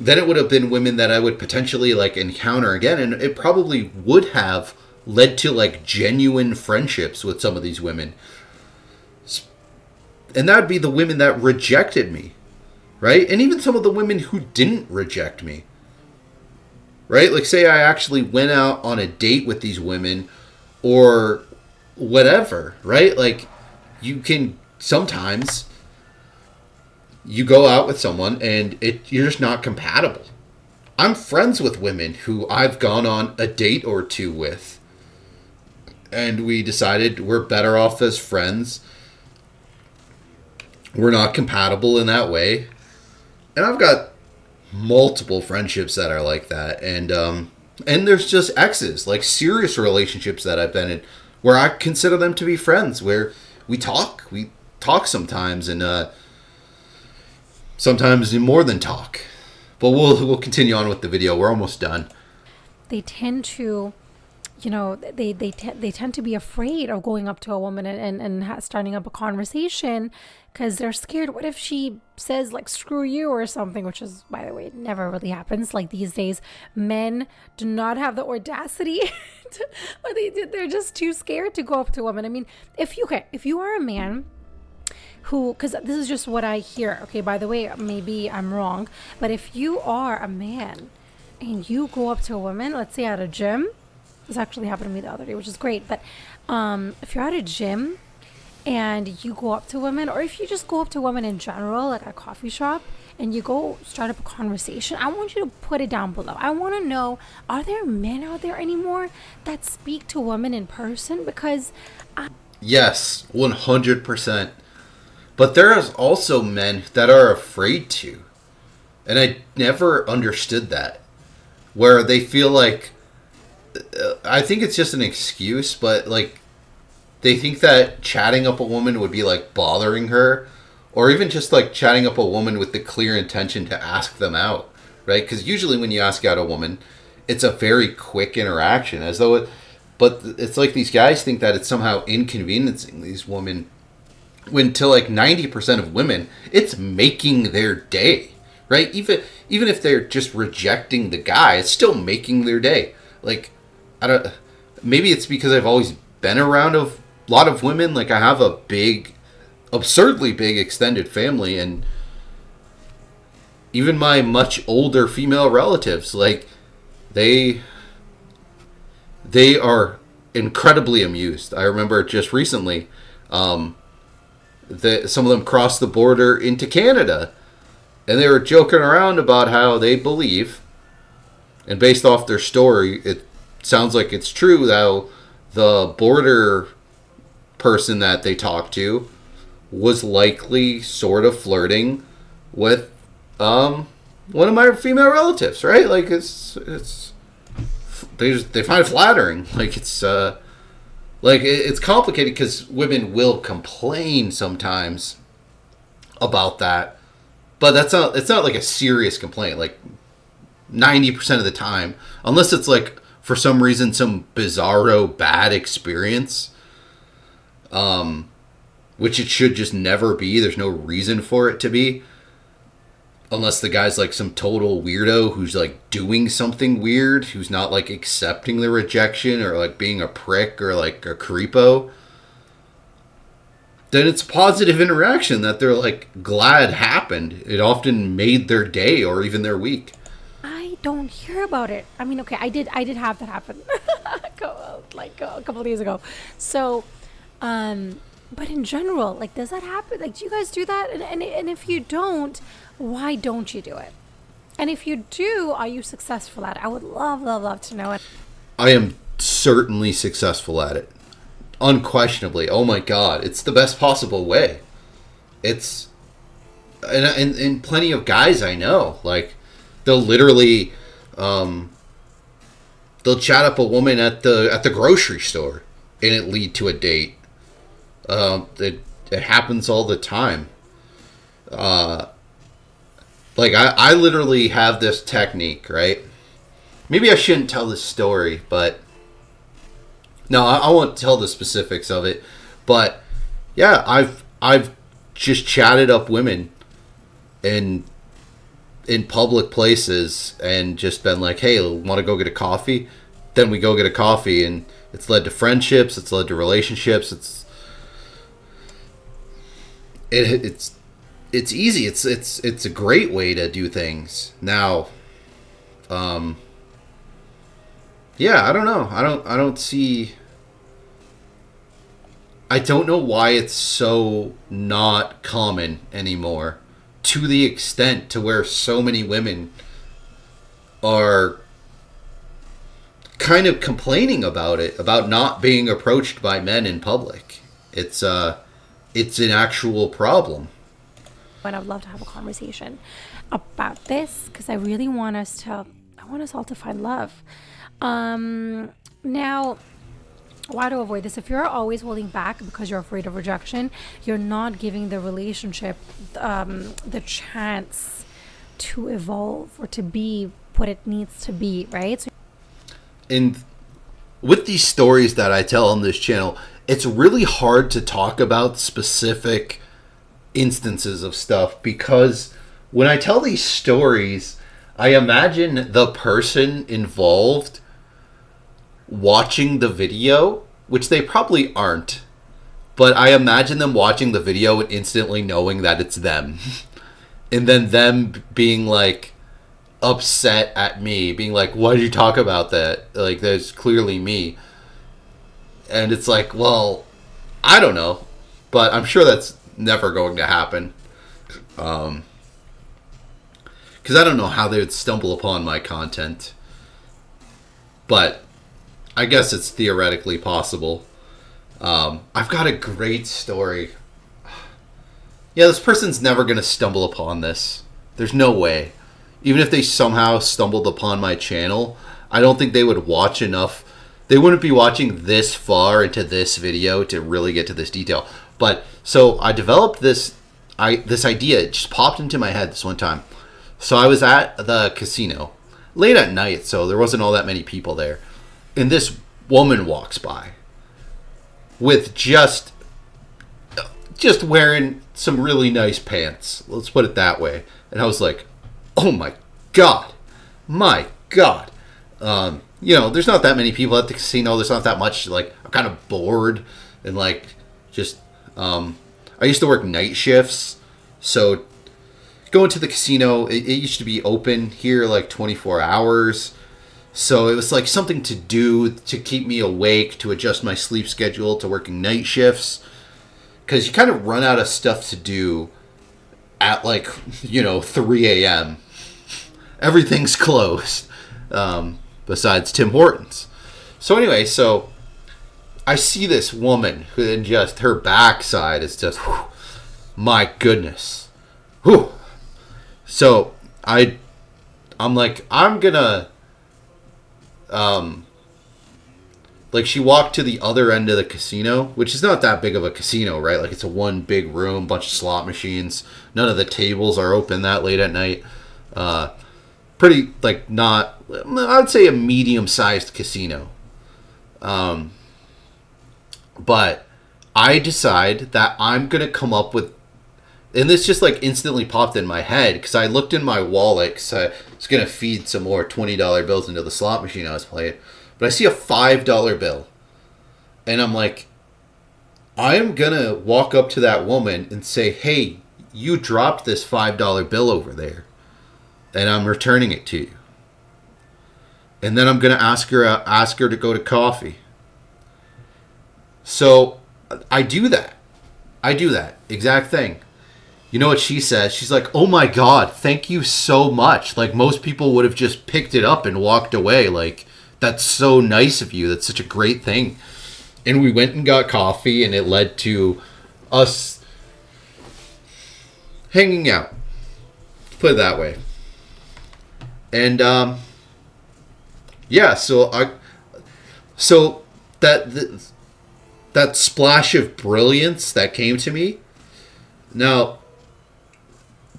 Speaker 1: then it would have been women that I would potentially like encounter again, and it probably would have led to like genuine friendships with some of these women. And that would be the women that rejected me, right? And even some of the women who didn't reject me, right? Like, say I actually went out on a date with these women or whatever, right? Like, you can sometimes, you go out with someone and you're just not compatible. I'm friends with women who I've gone on a date or two with, and we decided we're better off as friends. We're not compatible in that way. And I've got multiple friendships that are like that. And there's just exes, like serious relationships that I've been in, where I consider them to be friends, where we talk sometimes, and sometimes more than talk. But we'll continue on with the video. We're almost done.
Speaker 2: They tend to, they tend to be afraid of going up to a woman and starting up a conversation, because they're scared. What if she says like screw you or something, which is, by the way, it never really happens. Like, these days, men do not have the audacity or they're just too scared to go up to a woman. I mean, if you are a man who, because this is just what I hear, okay, by the way, maybe I'm wrong, but if you are a man and you go up to a woman, let's say at a gym, this actually happened to me the other day, which is great, but if you're at a gym and you go up to women, or if you just go up to women in general, like at a coffee shop, and you go start up a conversation, I want you to put it down below. I want to know, are there men out there anymore that speak to women in person? Because
Speaker 1: yes, 100%. But there is also men that are afraid to. And I never understood that. Where they feel like, I think it's just an excuse, but like, they think that chatting up a woman would be like bothering her. Or even just like chatting up a woman with the clear intention to ask them out, right? Because usually when you ask out a woman, it's a very quick interaction, but it's like these guys think that it's somehow inconveniencing these women, when to like 90% of women, it's making their day, right? Even if they're just rejecting the guy, it's still making their day. Like, maybe it's because I've always been around a lot of women. Like, I have a absurdly big extended family, and even my much older female relatives, like, they are incredibly amused. I remember just recently, some of them crossed the border into Canada, and they were joking around about how they believe, and based off their story, it sounds like it's true, how the border person that they talked to was likely sort of flirting with one of my female relatives, right? Like, they find it flattering. Like, it's complicated because women will complain sometimes about that, but it's not like a serious complaint. Like, 90% of the time, unless it's like for some reason some bizarro bad experience, which it should just never be. There's no reason for it to be, unless the guy's like some total weirdo who's like doing something weird, who's not like accepting the rejection or like being a prick or like a creepo. Then it's a positive interaction that they're like glad happened. It often made their day or even their week.
Speaker 2: I don't hear about it. I mean, okay, I did have that happen like a couple of days ago. So, but in general, like, does that happen? Like, do you guys do that? And if you don't, why don't you do it? And if you do, are you successful at it? I would love to know it.
Speaker 1: I am certainly successful at it. Unquestionably. Oh my God. It's the best possible way. It's and plenty of guys I know, like, they'll literally, they'll chat up a woman at the grocery store, and it lead to a date. It happens all the time. Like, I literally have this technique, right? Maybe I shouldn't tell this story, but no, I won't tell the specifics of it. But yeah, I've just chatted up women in public places and just been like, hey, want to go get a coffee? Then we go get a coffee, and it's led to friendships, it's led to relationships. It's easy. It's a great way to do things. Now, yeah, I don't know. I don't know why it's so not common anymore, to the extent to where so many women are kind of complaining about it, about not being approached by men in public. It's an actual problem.
Speaker 2: And I'd love to have a conversation about this, because I really want us all to find love. Now, why to avoid this? If you're always holding back because you're afraid of rejection, you're not giving the relationship the chance to evolve or to be what it needs to be, right?
Speaker 1: And with these stories that I tell on this channel, it's really hard to talk about specific instances of stuff, because when I tell these stories, I imagine the person involved watching the video, which they probably aren't, but I imagine them watching the video and instantly knowing that it's them. And then them being like upset at me, being like, why did you talk about that? Like, that's clearly me. And it's like, well, I don't know, but I'm sure that's never going to happen. Because I don't know how they would stumble upon my content. But I guess it's theoretically possible. I've got a great story. Yeah, this person's never going to stumble upon this. There's no way. Even if they somehow stumbled upon my channel, I don't think they would watch enough. They wouldn't be watching this far into this video to really get to this detail. But, so I developed this idea. It just popped into my head this one time. So I was at the casino late at night, so there wasn't all that many people there. And this woman walks by with just wearing some really nice pants. Let's put it that way. And I was like, oh my God. My God. There's not that many people at the casino. There's not that much. Like, I'm kind of bored. And like, just, I used to work night shifts. So going to the casino, it used to be open here like 24 hours. So it was like something to do to keep me awake, to adjust my sleep schedule to working night shifts. Because you kind of run out of stuff to do at like, 3 a.m. Everything's closed. Besides Tim Hortons. So anyway, I see this woman who then just, her backside is just, whew, my goodness. Whew. So I'm like, I'm gonna, like, she walked to the other end of the casino, which is not that big of a casino, right? Like, it's a one big room, bunch of slot machines. None of the tables are open that late at night. Pretty, like, not, I would say a medium-sized casino. But I decide that I'm going to come up with, and this just, like, instantly popped in my head, because I looked in my wallet, because I was going to feed some more $20 bills into the slot machine I was playing. But I see a $5 bill. And I'm like, I'm going to walk up to that woman and say, hey, you dropped this $5 bill over there. And I'm returning it to you. And then I'm going to ask her to go to coffee. So I do that. Exact thing. You know what she says? She's like, oh my God, thank you so much. Like, most people would have just picked it up and walked away. Like, that's so nice of you. That's such a great thing. And we went and got coffee, and it led to us hanging out. Put it that way. And yeah, so that splash of brilliance that came to me. Now,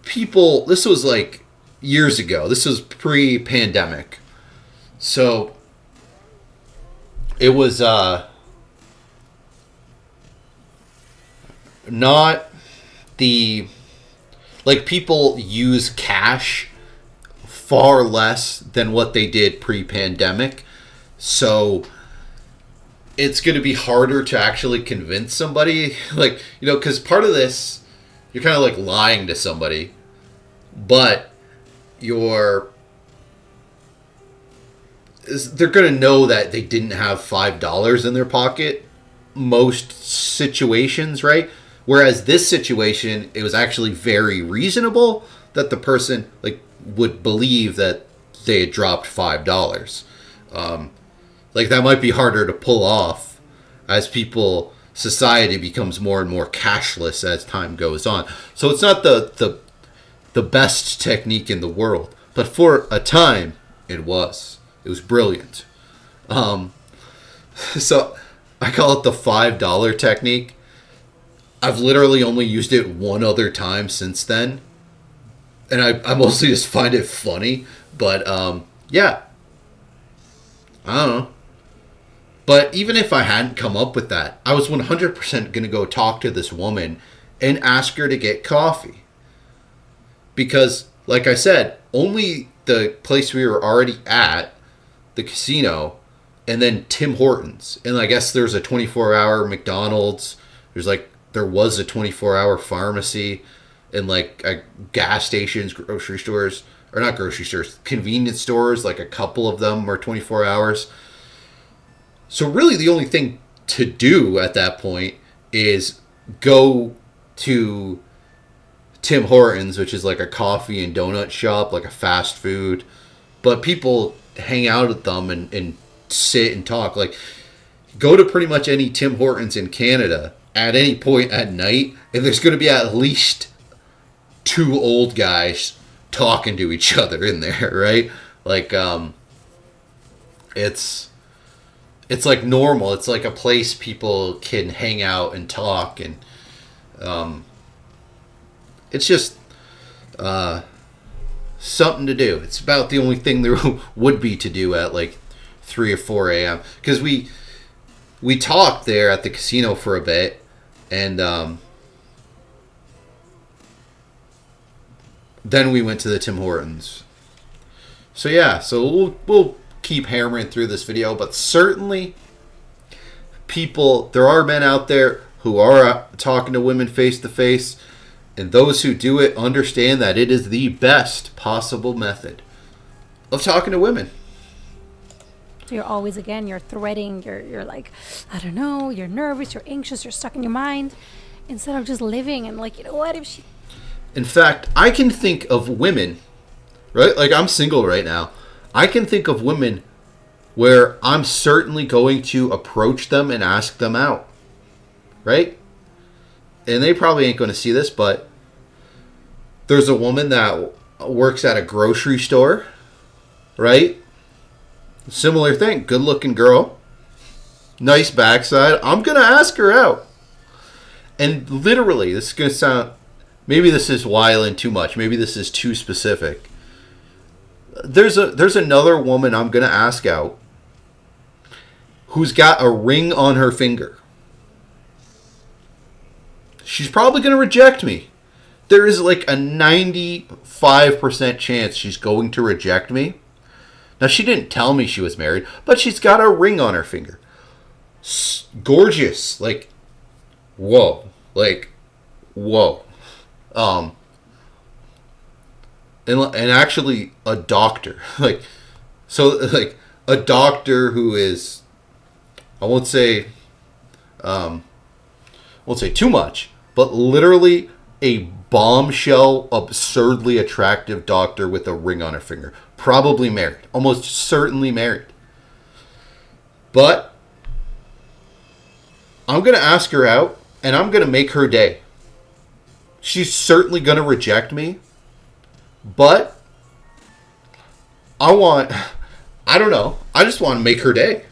Speaker 1: people, this was like years ago. This was pre-pandemic. So it was not the, like, people use cash far less than what they did pre-pandemic. So it's going to be harder to actually convince somebody, like, you know, because part of this, you're kind of like lying to somebody, but they're going to know that they didn't have $5 in their pocket most situations, right? Whereas this situation, it was actually very reasonable that the person, like, would believe that they had dropped $5. Like, that might be harder to pull off as society becomes more and more cashless as time goes on. So it's not the best technique in the world, but for a time it was brilliant. So I call it the $5 technique. I've literally only used it one other time since then, and I mostly just find it funny. But yeah, I don't know. But even if I hadn't come up with that, I was 100% going to go talk to this woman and ask her to get coffee. Because, like I said, only the place we were already at, the casino, and then Tim Hortons. And I guess there's a 24-hour McDonald's. There was a 24-hour pharmacy, and like gas stations, grocery stores, or not grocery stores, convenience stores, like a couple of them are 24 hours. So really the only thing to do at that point is go to Tim Hortons, which is like a coffee and donut shop, like a fast food. But people hang out at them and sit and talk. Like, go to pretty much any Tim Hortons in Canada at any point at night, and there's going to be at least two old guys talking to each other in there, right? Like, it's like normal. It's like a place people can hang out and talk, and it's just something to do. It's about the only thing there would be to do at like 3 or 4 a.m. Because we talked there at the casino for a bit, and then we went to the Tim Hortons. So yeah, so we'll keep hammering through this video, but certainly there are men out there who are talking to women face to face, and those who do it understand that it is the best possible method of talking to women.
Speaker 2: So you're always, again, you're threading, you're like, I don't know, you're nervous, you're anxious, you're stuck in your mind, instead of just living and like, you know what, if she...
Speaker 1: In fact, I can think of women, right? Like, I'm single right now. I can think of women where I'm certainly going to approach them and ask them out, right? And they probably ain't going to see this, but there's a woman that works at a grocery store, right? Similar thing. Good looking girl. Nice backside. I'm going to ask her out. And literally, this is going to sound... Maybe this is wiling too much. Maybe this is too specific. There's another woman I'm going to ask out who's got a ring on her finger. She's probably going to reject me. There is like a 95% chance she's going to reject me. Now, she didn't tell me she was married, but she's got a ring on her finger. Gorgeous. Like, whoa. Like, whoa. And actually a doctor. Like, a doctor who is, I won't say too much, but literally a bombshell, absurdly attractive doctor with a ring on her finger. Probably married. Almost certainly married. But I'm going to ask her out, and I'm going to make her day. she's certainly going to reject me, but I don't know. I just want to make her day.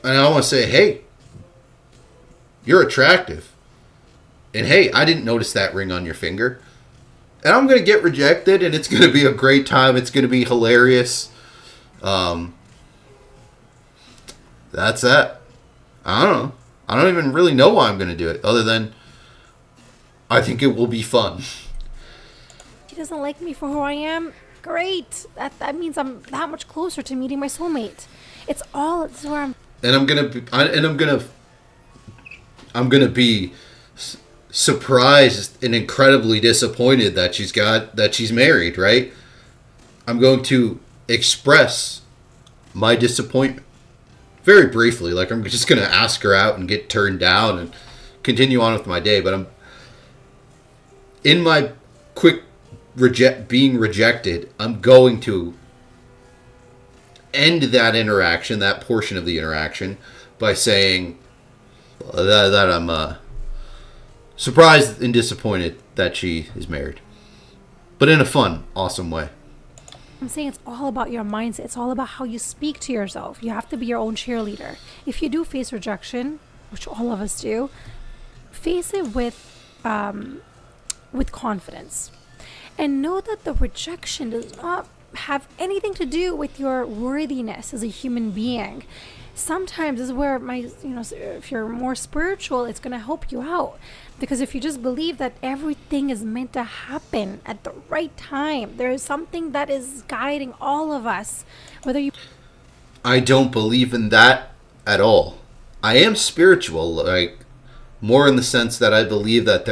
Speaker 1: And I want to say, hey, you're attractive. And hey, I didn't notice that ring on your finger. And I'm going to get rejected, and it's going to be a great time. It's going to be hilarious. That's that. I don't know. I don't even really know why I'm going to do it, other than I think it will be fun.
Speaker 2: He doesn't like me for who I am. Great. That means I'm that much closer to meeting my soulmate. It's where I'm.
Speaker 1: And I'm gonna be surprised and incredibly disappointed that she's married. Right? I'm going to express my disappointment very briefly. Like, I'm just gonna ask her out and get turned down and continue on with my day. But I'm in my quick being rejected. I'm going to end that interaction, that portion of the interaction, by saying that I'm surprised and disappointed that she is married, but in a fun, awesome way.
Speaker 2: I'm saying it's all about your mindset. It's all about how you speak to yourself. You have to be your own cheerleader. If you do face rejection, which all of us do, face it with confidence, and know that the rejection does not have anything to do with your worthiness as a human being. Sometimes this is where if you're more spiritual, it's going to help you out. Because if you just believe that everything is meant to happen at the right time, there is something that is guiding all of us.
Speaker 1: I don't believe in that at all. I am spiritual, like, more in the sense that I believe that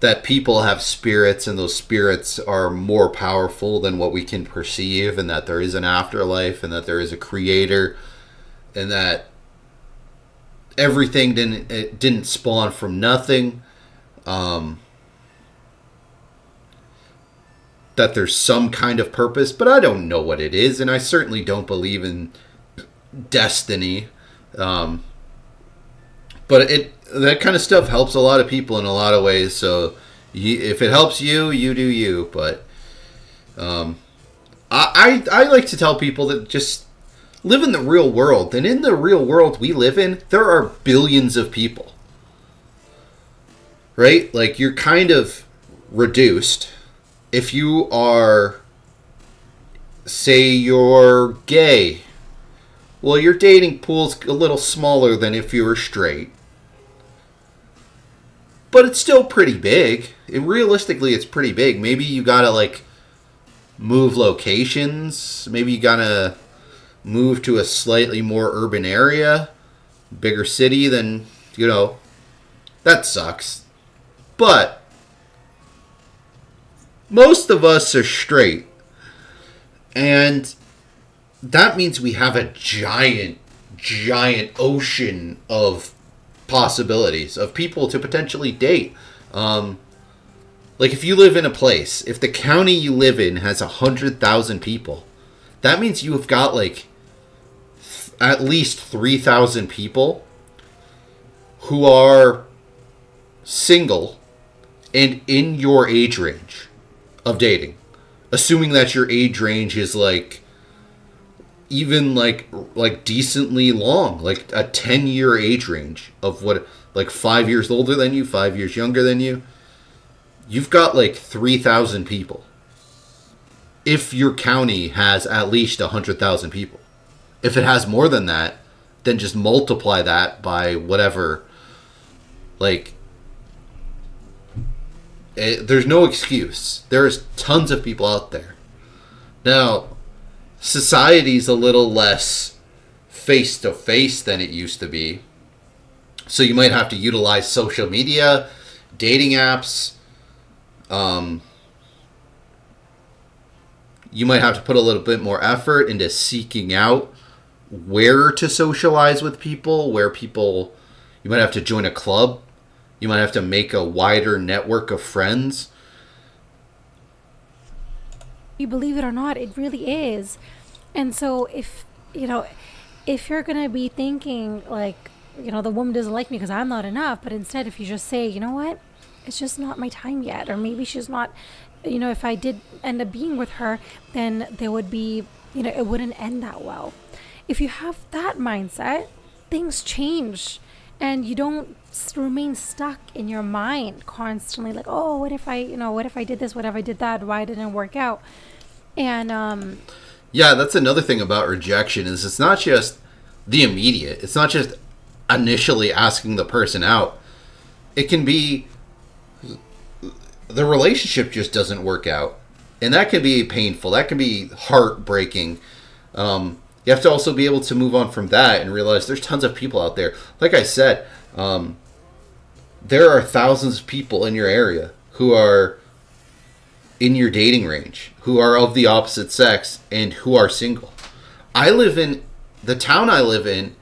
Speaker 1: that people have spirits, and those spirits are more powerful than what we can perceive, and that there is an afterlife, and that there is a creator, and that everything didn't spawn from nothing. That there's some kind of purpose, but I don't know what it is, and I certainly don't believe in destiny. But that kind of stuff helps a lot of people in a lot of ways. So if it helps you, you do you. But I like to tell people that just live in the real world. And in the real world we live in, there are billions of people. Right? Like, you're kind of reduced. If you are, say you're gay, well, your dating pool's a little smaller than if you were straight. But it's still pretty big. Realistically, it's pretty big. Maybe you gotta, like, move locations. Maybe you gotta move to a slightly more urban area. Bigger city than, that sucks. But most of us are straight. And that means we have a giant ocean of possibilities of people to potentially date. Like, if you live in a place, if the county you live in has 100,000 people, that means you have got, like, at least 3,000 people who are single and in your age range of dating. Assuming that your age range is, like, even like decently long, like a 10-year age range of what, like 5 years older than you, 5 years younger than you. You've got like 3,000 people. If your county has at least 100,000 people. If it has more than that, then just multiply that by whatever. Like, there's no excuse. There's tons of people out there. Now, society's a little less face-to-face than it used to be. So you might have to utilize social media, dating apps. You might have to put a little bit more effort into seeking out where to socialize with people, you might have to join a club. You might have to make a wider network of friends.
Speaker 2: You believe it or not, it really is. And so if you're going to be thinking like, the woman doesn't like me because I'm not enough, but instead if you just say, you know what? it's just not my time yet. Or maybe she's not, if I did end up being with her, then there would be, it wouldn't end that well. If you have that mindset, things change, and you don't remain stuck in your mind constantly like, oh, what if I did this, what if I did that, why didn't it work out? And
Speaker 1: Yeah, that's another thing about rejection is it's not just the immediate. It's not just initially asking the person out. It can be the relationship just doesn't work out. And that can be painful. That can be heartbreaking. You have to also be able to move on from that and realize there's tons of people out there. Like I said, there are thousands of people in your area who are in your dating range, who are of the opposite sex, and who are single. The town I live in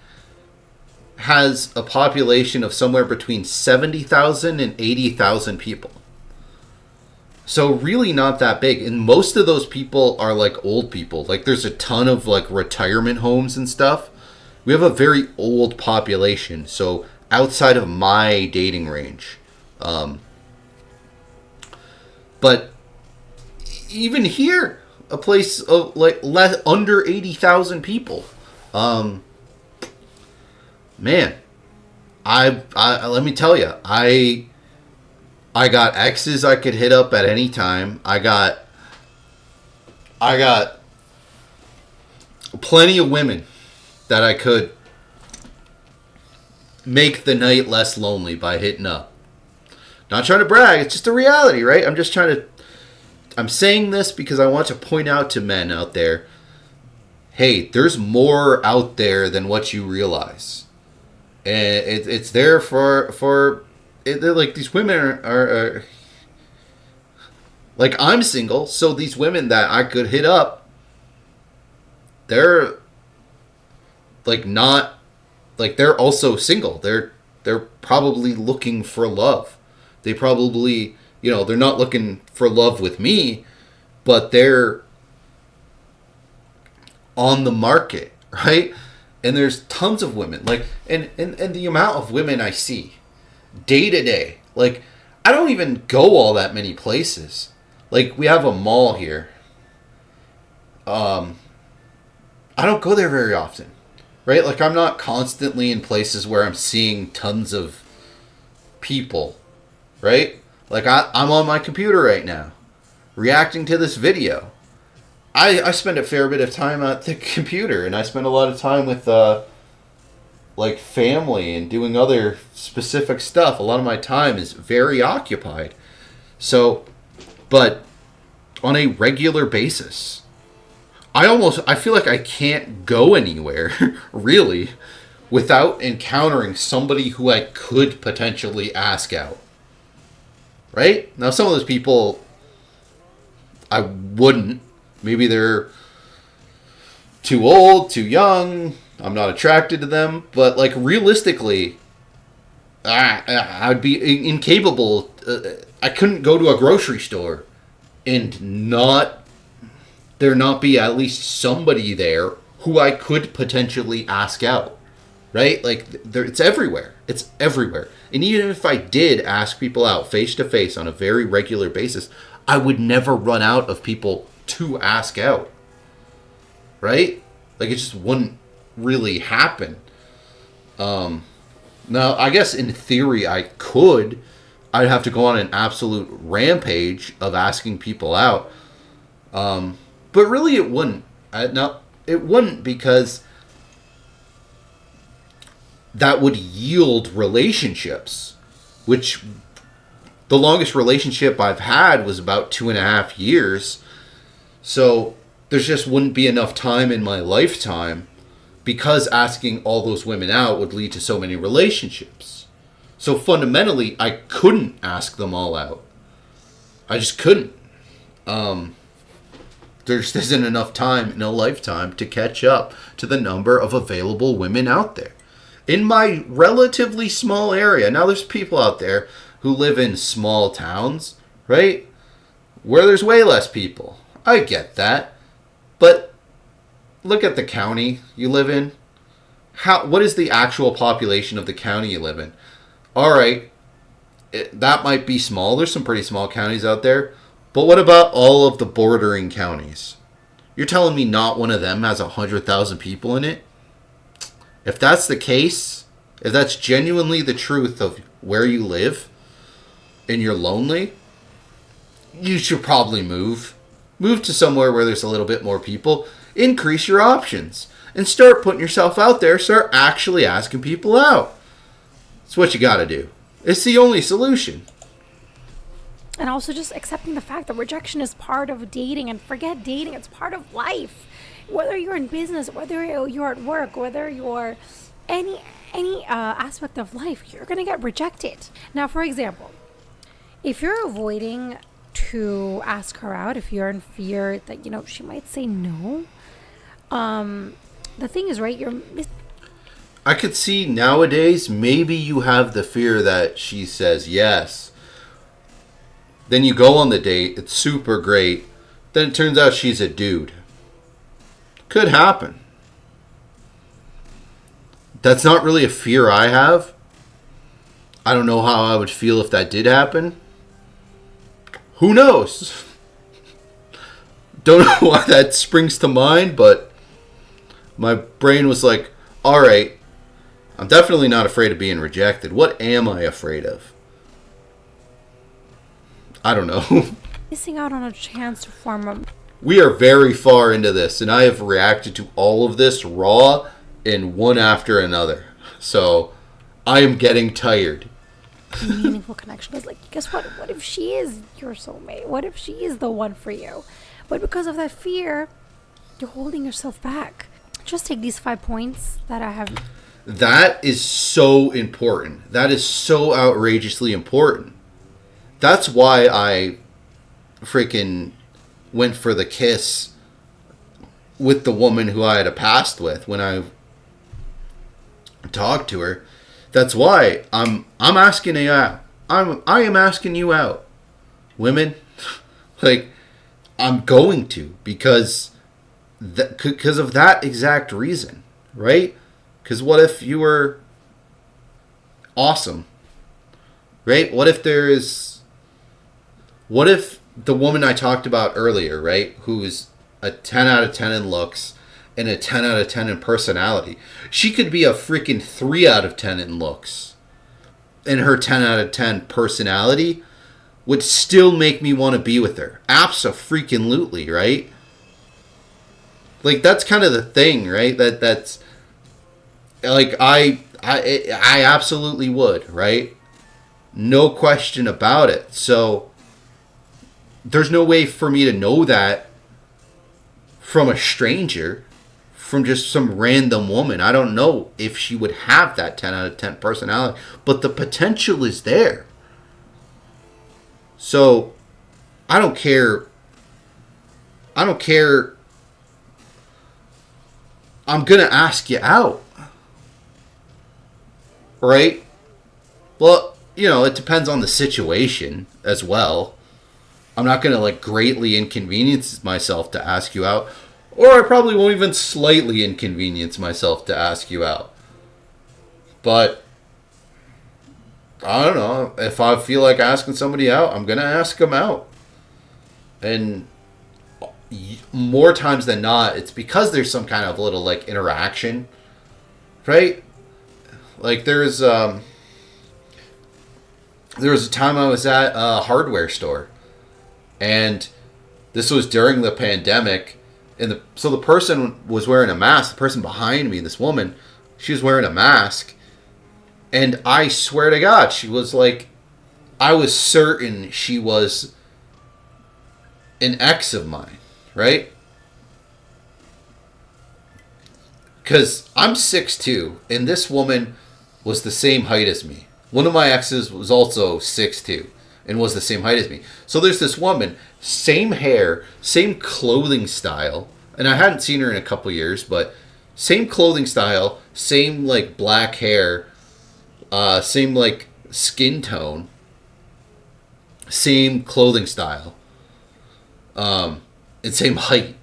Speaker 1: has a population of somewhere between 70,000 and 80,000 people. So really not that big. And most of those people are like old people. Like there's a ton of like retirement homes and stuff. We have a very old population. So outside of my dating range. But even here, a place of like under 80,000 people. Man, I let me tell you, I got exes I could hit up at any time. I got plenty of women that I could make the night less lonely by hitting up. Not trying to brag, it's just a reality, right? I'm saying this because I want to point out to men out there, hey, there's more out there than what you realize. And it's there for they're like these women are like, I'm single, so these women that I could hit up, they're like not like they're also single. They're probably looking for love. They probably, they're not looking for love with me, but they're on the market, right? And there's tons of women, like, and the amount of women I see day to day, like, I don't even go all that many places. Like, we have a mall here. I don't go there very often, right? Like, I'm not constantly in places where I'm seeing tons of people, right? Like, I'm on my computer right now, reacting to this video. I spend a fair bit of time at the computer, and I spend a lot of time with, like, family and doing other specific stuff. A lot of my time is very occupied. So, but on a regular basis, I feel like I can't go anywhere, really, without encountering somebody who I could potentially ask out. Right? Now, some of those people, I wouldn't. Maybe they're too old, too young. I'm not attracted to them. But, like, realistically, I'd be incapable. I couldn't go to a grocery store and there not be at least somebody there who I could potentially ask out. Right? Like, it's everywhere. It's everywhere. And even if I did ask people out face to face on a very regular basis, I would never run out of people to ask out. Right? Like, it just wouldn't really happen. Now, I guess in theory I could. I'd have to go on an absolute rampage of asking people out. But really it wouldn't. It wouldn't, because that would yield relationships, which the longest relationship I've had was about 2.5 years. So there just wouldn't be enough time in my lifetime, because asking all those women out would lead to so many relationships. So fundamentally, I couldn't ask them all out. I just couldn't. There just isn't enough time in a lifetime to catch up to the number of available women out there. In my relatively small area, now there's people out there who live in small towns, right? Where there's way less people. I get that. But look at the county you live in. What is the actual population of the county you live in? All right, that might be small. There's some pretty small counties out there. But what about all of the bordering counties? You're telling me not one of them has 100,000 people in it? If that's the case, if that's genuinely the truth of where you live and you're lonely, you should probably move. Move to somewhere where there's a little bit more people. Increase your options. And start putting yourself out there. Start actually asking people out. That's what you gotta do. It's the only solution.
Speaker 2: And also just accepting the fact that rejection is part of dating, and forget dating, it's part of life. Whether you're in business, whether you're at work, whether you're any aspect of life, you're going to get rejected. Now, for example, if you're avoiding to ask her out, if you're in fear that, she might say no, the thing is, right,
Speaker 1: I could see nowadays maybe you have the fear that she says yes. Then you go on the date, it's super great. Then it turns out she's a dude. Could happen. That's not really a fear I have. I don't know how I would feel if that did happen. Who knows? Don't know why that springs to mind, but my brain was like, alright, I'm definitely not afraid of being rejected. What am I afraid of? I don't know.
Speaker 2: Missing out on a chance to form a...
Speaker 1: We are very far into this, and I have reacted to all of this raw and one after another. So, I am getting tired.
Speaker 2: Meaningful connection is like, guess what? What if she is your soulmate? What if she is the one for you? But because of that fear, you're holding yourself back. Just take these 5 points that I have.
Speaker 1: That is so important. That is so outrageously important. That's why I freaking went for the kiss with the woman who I had a past with when I talked to her. That's why I'm asking you out. I am asking you out, women. Like, I'm going to because of that exact reason, right? Because what if you were awesome, right? What if the woman I talked about earlier, right, who's a 10 out of 10 in looks and a 10 out of 10 in personality, she could be a freaking 3 out of 10 in looks, and her 10 out of 10 personality would still make me want to be with her. Abso-freaking-lutely, right? Like, that's kind of the thing, right? That's like, I absolutely would, right? No question about it. So there's no way for me to know that from a stranger, from just some random woman. I don't know if she would have that 10 out of 10 personality, but the potential is there. So I don't care. I'm going to ask you out. Right? Well, it depends on the situation as well. I'm not going to, like, greatly inconvenience myself to ask you out. Or I probably won't even slightly inconvenience myself to ask you out. But I don't know. If I feel like asking somebody out, I'm going to ask them out. And more times than not, it's because there's some kind of little, like, interaction. Right? Like, there was a time I was at a hardware store. And this was during the pandemic. And so the person was wearing a mask. The person behind me, this woman, she was wearing a mask. And I swear to God, she was like, I was certain she was an ex of mine, right? Because I'm 6'2", and this woman was the same height as me. One of my exes was also 6'2", and was the same height as me. So there's this woman, same hair, same clothing style, and I hadn't seen her in a couple years, but same clothing style, same, like, black hair, same, like, skin tone, same clothing style, and same height,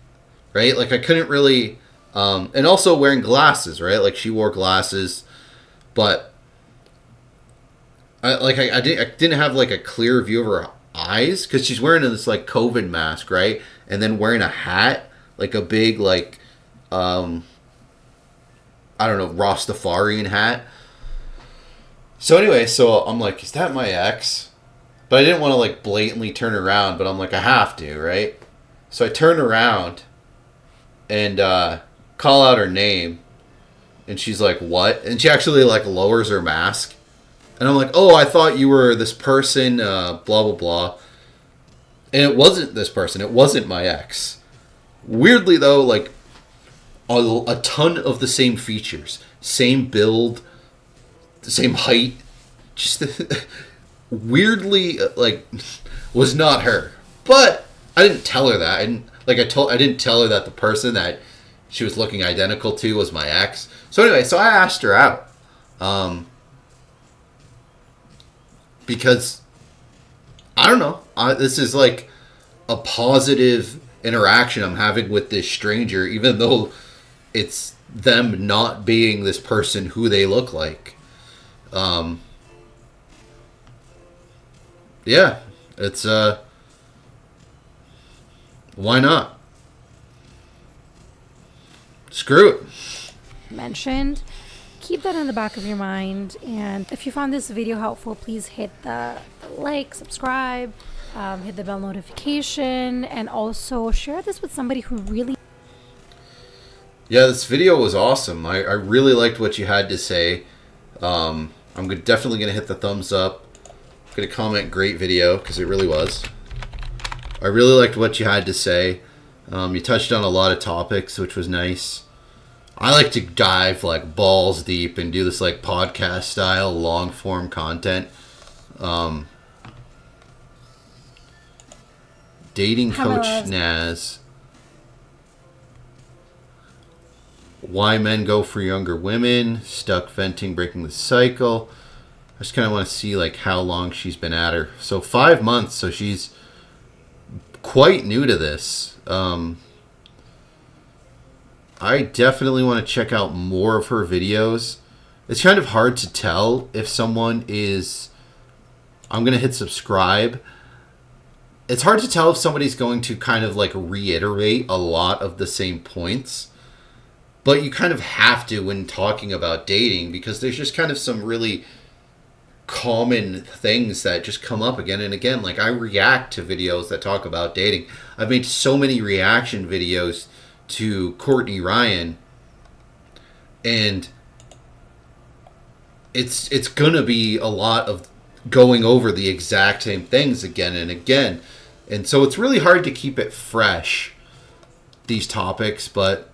Speaker 1: right? Like, I couldn't really, and also wearing glasses, right? Like, she wore glasses, but I didn't have like a clear view of her eyes because she's wearing this like COVID mask, right? And then wearing a hat, like a big like I don't know, Rastafarian hat. So anyway, so I'm like, is that my ex? But I didn't want to like blatantly turn around, but I'm like, I have to, right? So I turn around and call out her name, and she's like, what? And she actually like lowers her mask. And I'm like, oh, I thought you were this person, blah, blah, blah. And it wasn't this person. It wasn't my ex. Weirdly, though, like, a ton of the same features. Same build. The same height. Just weirdly, like, was not her. But I didn't tell her that. I didn't tell her that the person that she was looking identical to was my ex. So anyway, so I asked her out. Because, I don't know, this is like a positive interaction I'm having with this stranger, even though it's them not being this person who they look like. Yeah, it's, why not? Screw it.
Speaker 2: Mentioned. Keep that in the back of your mind, and if you found this video helpful, please hit the like, subscribe, hit the bell notification, and also share this with somebody who really...
Speaker 1: Yeah, this video was awesome. I really liked what you had to say. I'm definitely going to hit the thumbs up. I'm going to comment great video, because it really was. I really liked what you had to say. You touched on a lot of topics, which was nice. I like to dive like balls deep and do this like podcast style long form content. Dating coach Naz. Why men go for younger women. Stuck venting, breaking the cycle. I just kind of want to see like how long she's been at her. So 5 months. So she's quite new to this. I definitely want to check out more of her videos. It's kind of hard to tell if someone is... I'm going to hit subscribe. It's hard to tell if somebody's going to kind of like reiterate a lot of the same points. But you kind of have to when talking about dating, because there's just kind of some really common things that just come up again and again. Like, I react to videos that talk about dating. I've made so many reaction videos to Courtney Ryan, and it's gonna be a lot of going over the exact same things again and again, and so it's really hard to keep it fresh, these topics. But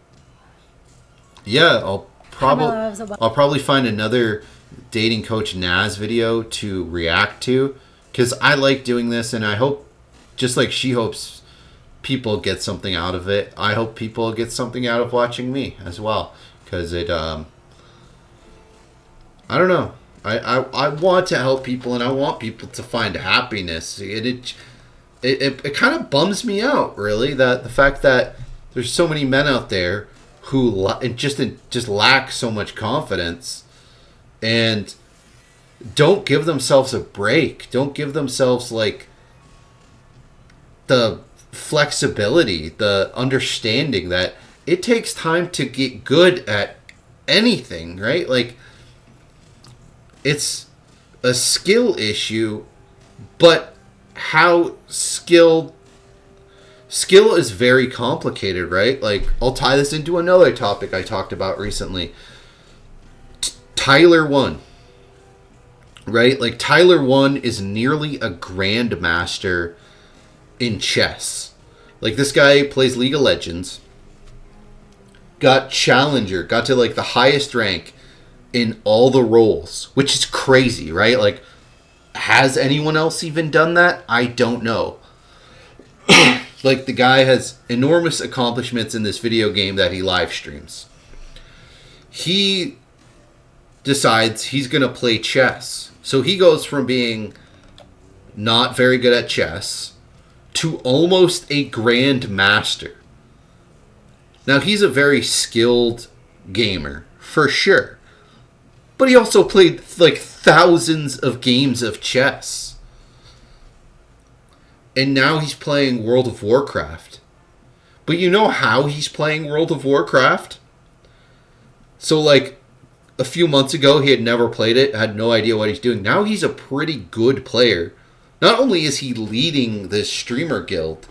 Speaker 1: yeah, I'll probably find another dating coach Naz video to react to, because I like doing this, and I hope, just like she hopes people get something out of it, I hope people get something out of watching me as well, because it I don't know, I want to help people, and I want people to find happiness. It kind of bums me out, really, that the fact that there's so many men out there who just lack so much confidence and don't give themselves a break, don't give themselves like the flexibility, the understanding that it takes time to get good at anything, right? Like, it's a skill issue, but how skill is very complicated, right? Like, I'll tie this into another topic I talked about recently. Tyler 1, right? Like, Tyler 1 is nearly a grandmaster in chess. Like, this guy plays League of Legends, got challenger, got to like the highest rank in all the roles, which is crazy, right? Like, has anyone else even done that? I don't know. Like, the guy has enormous accomplishments in this video game that he live streams. He decides he's going to play chess. So he goes from being not very good at chess to almost a grand master. Now, he's a very skilled gamer, for sure. But he also played like thousands of games of chess. And now he's playing World of Warcraft. But you know how he's playing World of Warcraft? So, like, a few months ago, he had never played it, had no idea what he's doing. Now he's a pretty good player. Not only is he leading this streamer guild,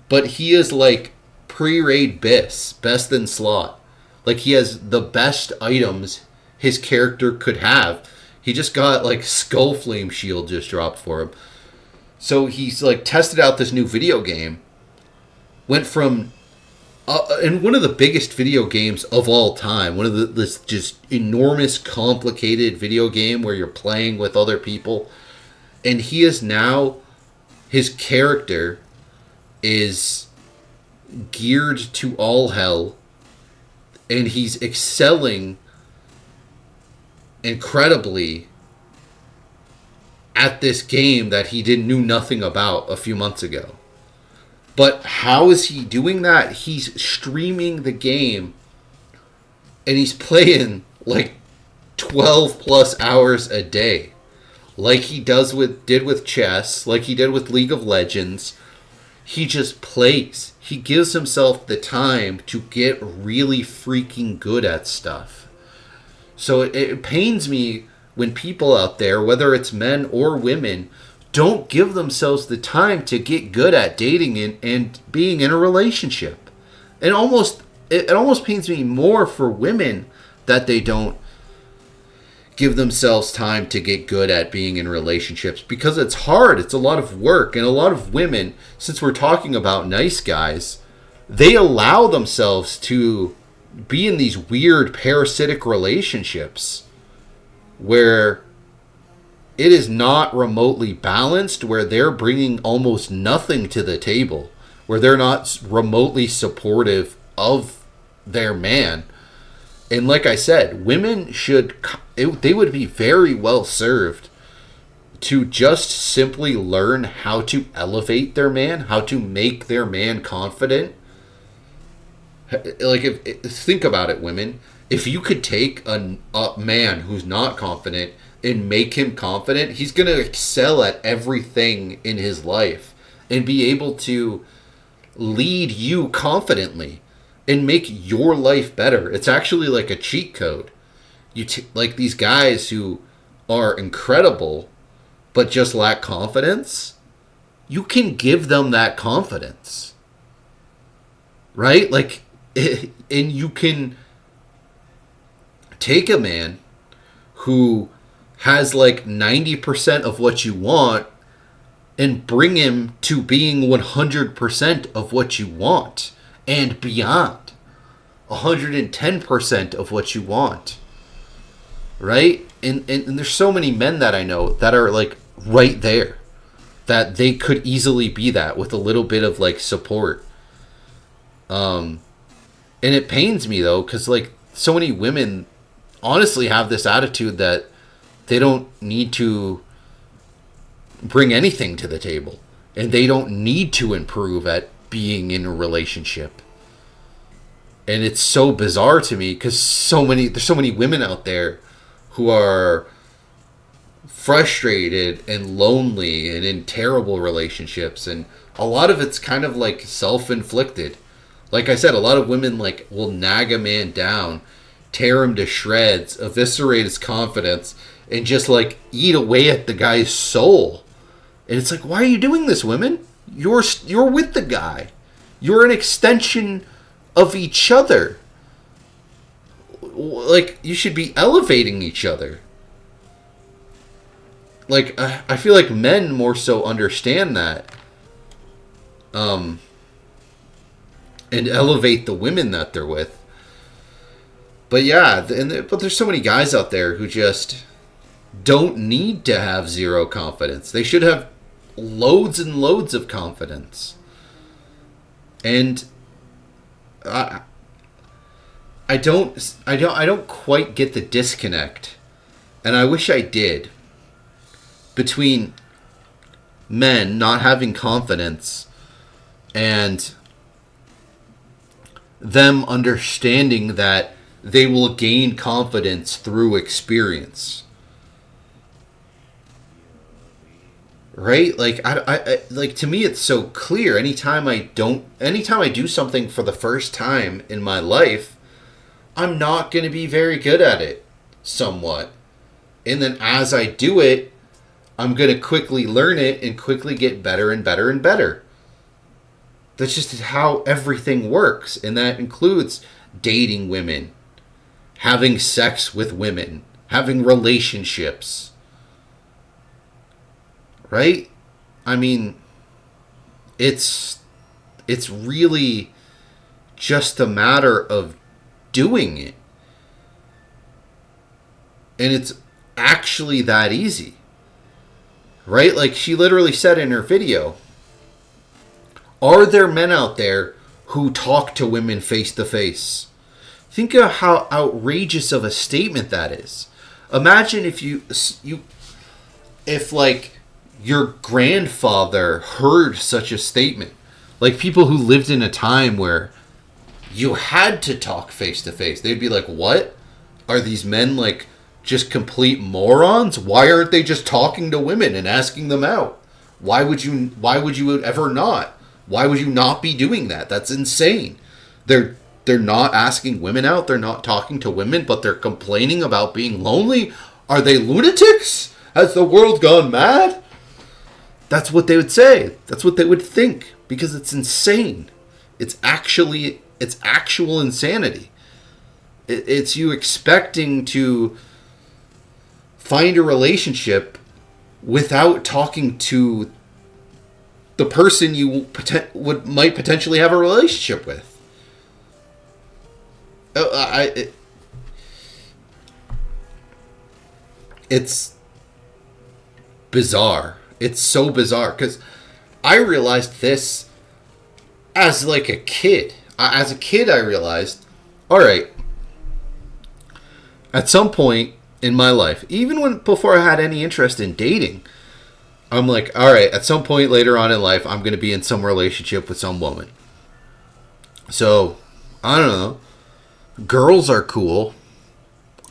Speaker 1: but he is, like, pre-raid best in slot. Like, he has the best items his character could have. He just got, like, Skull Flame Shield just dropped for him. So he's, like, tested out this new video game. Went from... and one of the biggest video games of all time. One of this just enormous, complicated video game where you're playing with other people. And he is now... His character is geared to all hell. And he's excelling incredibly at this game that he knew nothing about a few months ago. But how is he doing that? He's streaming the game and he's playing like 12 plus hours a day. Like he did with chess, like he did with League of Legends. He just plays. He gives himself the time to get really freaking good at stuff. So it pains me when people out there, whether it's men or women, don't give themselves the time to get good at dating and being in a relationship. It almost pains me more for women that they don't give themselves time to get good at being in relationships, because it's hard. It's a lot of work. And a lot of women, since we're talking about nice guys, they allow themselves to be in these weird parasitic relationships where it is not remotely balanced, where they're bringing almost nothing to the table, where they're not remotely supportive of their man. And like I said, women they would be very well served to just simply learn how to elevate their man, how to make their man confident. Like, think about it, women. If you could take a man who's not confident and make him confident, he's going to excel at everything in his life and be able to lead you confidently and make your life better. It's actually like a cheat code. Like these guys who are incredible but just lack confidence, you can give them that confidence. Right? Like, and you can take a man who has like 90% of what you want and bring him to being 100% of what you want and beyond. 110% of what you want. Right? And there's so many men that I know that are like right there, that they could easily be that with a little bit of like support. And it pains me though, because like so many women honestly have this attitude that they don't need to bring anything to the table, and they don't need to improve at being in a relationship. And it's so bizarre to me, because there's so many women out there who are frustrated and lonely and in terrible relationships, and a lot of it's kind of like self-inflicted. Like I said, a lot of women like will nag a man down, tear him to shreds, eviscerate his confidence, and just like eat away at the guy's soul. And it's like, why are you doing this, women? You're with the guy. You're an extension of each other. Like, you should be elevating each other. Like, I feel like men more so understand that. And elevate the women that they're with. But yeah, but there's so many guys out there who just don't need to have zero confidence. They should have loads and loads of confidence. And I don't quite get the disconnect, and I wish I did, between men not having confidence and them understanding that they will gain confidence through experience. right? Like like to me it's so clear. Anytime I do something for the first time in my life, I'm not going to be very good at it, somewhat. And then as I do it, I'm going to quickly learn it and quickly get better and better and better. That's just how everything works. And that includes dating women, having sex with women, having relationships. Right? I mean, it's really just a matter of doing it. And it's actually that easy. Right? Like she literally said in her video, are there men out there who talk to women face to face? Think of how outrageous of a statement that is. Imagine if like your grandfather heard such a statement. Like people who lived in a time where you had to talk face to face. They'd be like, what? Are these men like just complete morons? Why aren't they just talking to women and asking them out? Why would you ever not? Why would you not be doing that? That's insane. They're not asking women out. They're not talking to women, but they're complaining about being lonely. Are they lunatics? Has the world gone mad? That's what they would say. That's what they would think, because it's insane. It's actual insanity. It's you expecting to find a relationship without talking to the person you might potentially have a relationship with. It's bizarre. It's so bizarre because I realized this as like a kid. As a kid, I realized, all right, at some point in my life, even before I had any interest in dating, I'm like, all right, at some point later on in life, I'm going to be in some relationship with some woman. So, I don't know. Girls are cool.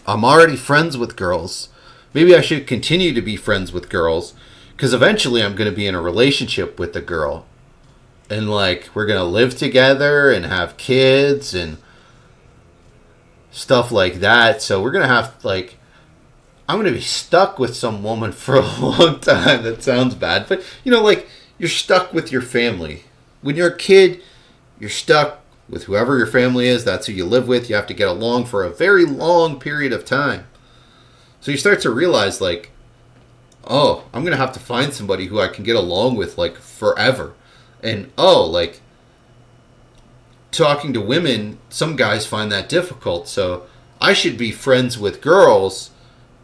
Speaker 1: I'm already friends with girls. Maybe I should continue to be friends with girls, because eventually I'm going to be in a relationship with a girl. And, like, we're going to live together and have kids and stuff like that. So we're going to have, like, I'm going to be stuck with some woman for a long time. That sounds bad. But, you know, like, you're stuck with your family. When you're a kid, you're stuck with whoever your family is. That's who you live with. You have to get along for a very long period of time. So you start to realize, like, oh, I'm going to have to find somebody who I can get along with, like, forever. And, oh, like, talking to women, some guys find that difficult. So I should be friends with girls.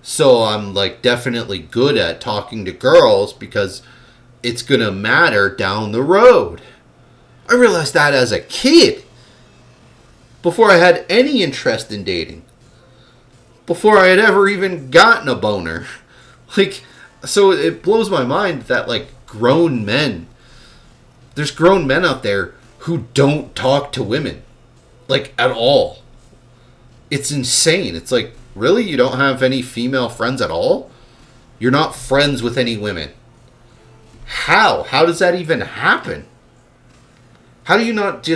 Speaker 1: So I'm, like, definitely good at talking to girls because it's going to matter down the road. I realized that as a kid. Before I had any interest in dating. Before I had ever even gotten a boner. Like, so it blows my mind that, like, grown men. There's grown men out there who don't talk to women. Like, at all. It's insane. It's like, really? You don't have any female friends at all? You're not friends with any women. How? How does that even happen? How do you not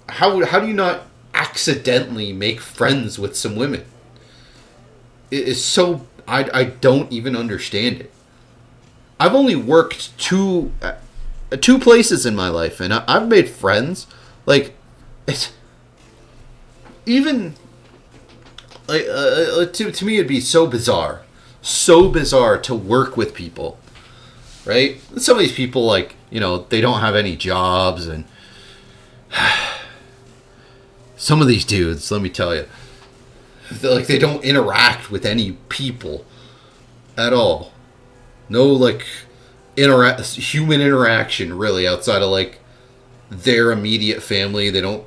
Speaker 1: how do you not accidentally make friends with some women? It is so... I don't even understand it. I've only worked two places in my life, and I've made friends. Like, it's... Even... Like, to me, it'd be so bizarre. So bizarre to work with people. Right? Some of these people, like, you know, they don't have any jobs, and... Some of these dudes, let me tell you, they don't interact with any people at all. No, like, human interaction, really, outside of, like, their immediate family. They don't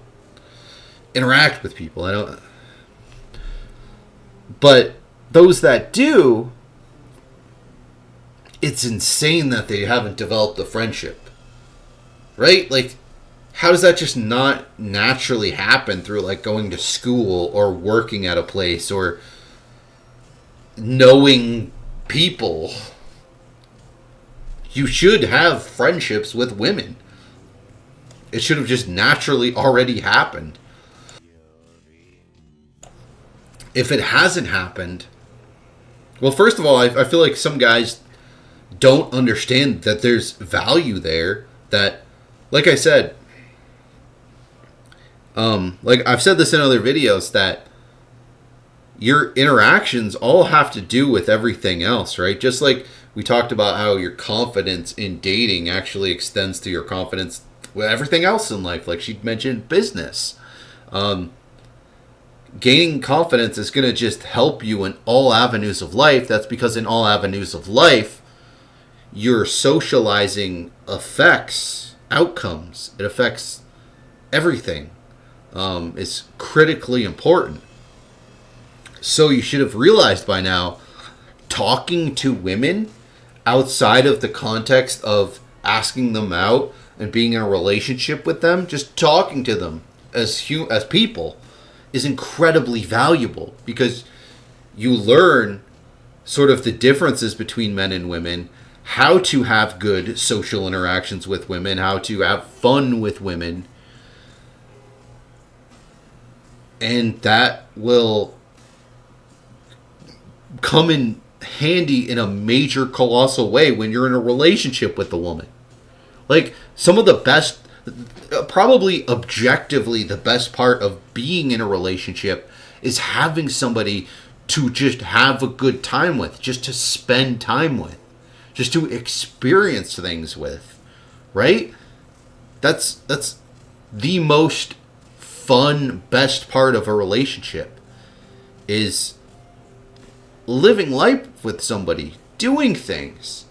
Speaker 1: interact with people. But those that do, it's insane that they haven't developed a friendship. Right? Like, how does that just not naturally happen through, like, going to school or working at a place or knowing people? You should have friendships with women. It should have just naturally already happened. If it hasn't happened, well, first of all, I feel like some guys don't understand that there's value there. That, like I said, like I've said this in other videos, that your interactions all have to do with everything else, right? Just like we talked about how your confidence in dating actually extends to your confidence with everything else in life. Like she mentioned, business. Gaining confidence is going to just help you in all avenues of life. That's because in all avenues of life, your socializing affects outcomes. It affects everything. It's critically important. So you should have realized by now, talking to women outside of the context of asking them out and being in a relationship with them, just talking to them as people is incredibly valuable, because you learn sort of the differences between men and women, how to have good social interactions with women, how to have fun with women, and that will come in handy in a major, colossal way when you're in a relationship with a woman. Like, some of the best, probably objectively the best part of being in a relationship is having somebody to just have a good time with, just to spend time with, just to experience things with, right? That's the most fun, best part of a relationship, is living life with somebody, doing things.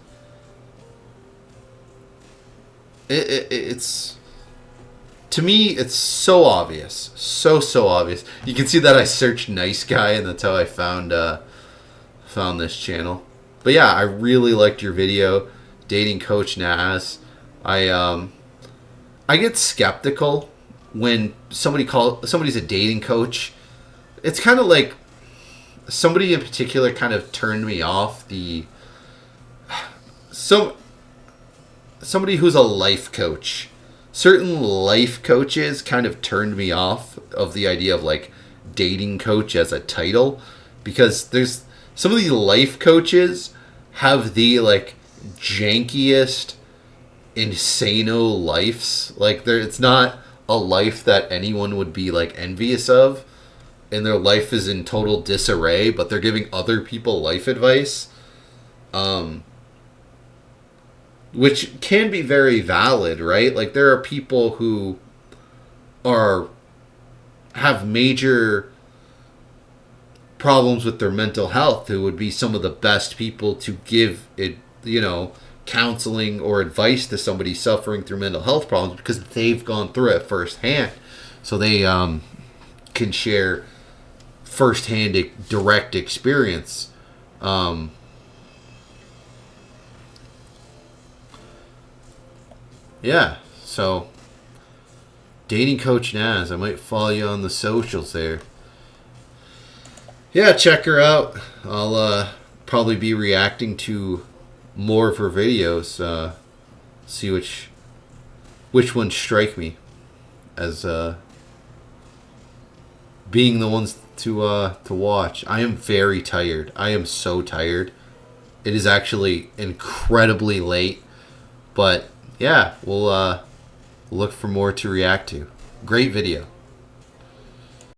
Speaker 1: It's, to me, it's so obvious, so obvious. You can see that I searched nice guy, and that's how I found this channel. But yeah, I really liked your video, Dating Coach Naz. I get skeptical when somebody's a dating coach. It's kind of like somebody in particular kind of turned me off. Somebody who's a life coach. Certain life coaches kind of turned me off of the idea of like dating coach as a title, because there's some of these life coaches have the like jankiest, insano lives. Like, it's not a life that anyone would be like envious of, and their life is in total disarray, but they're giving other people life advice. Which can be very valid, right? Like, there are people who have major problems with their mental health who would be some of the best people to give it, counseling or advice to somebody suffering through mental health problems, because they've gone through it firsthand. So they can share firsthand direct experience. Yeah, so Dating Coach Naz, I might follow you on the socials there. Yeah, check her out. I'll probably be reacting to more of her videos. See which ones strike me as being the ones to watch. I am very tired. I am so tired. It is actually incredibly late, but yeah, we'll look for more to react to. Great video.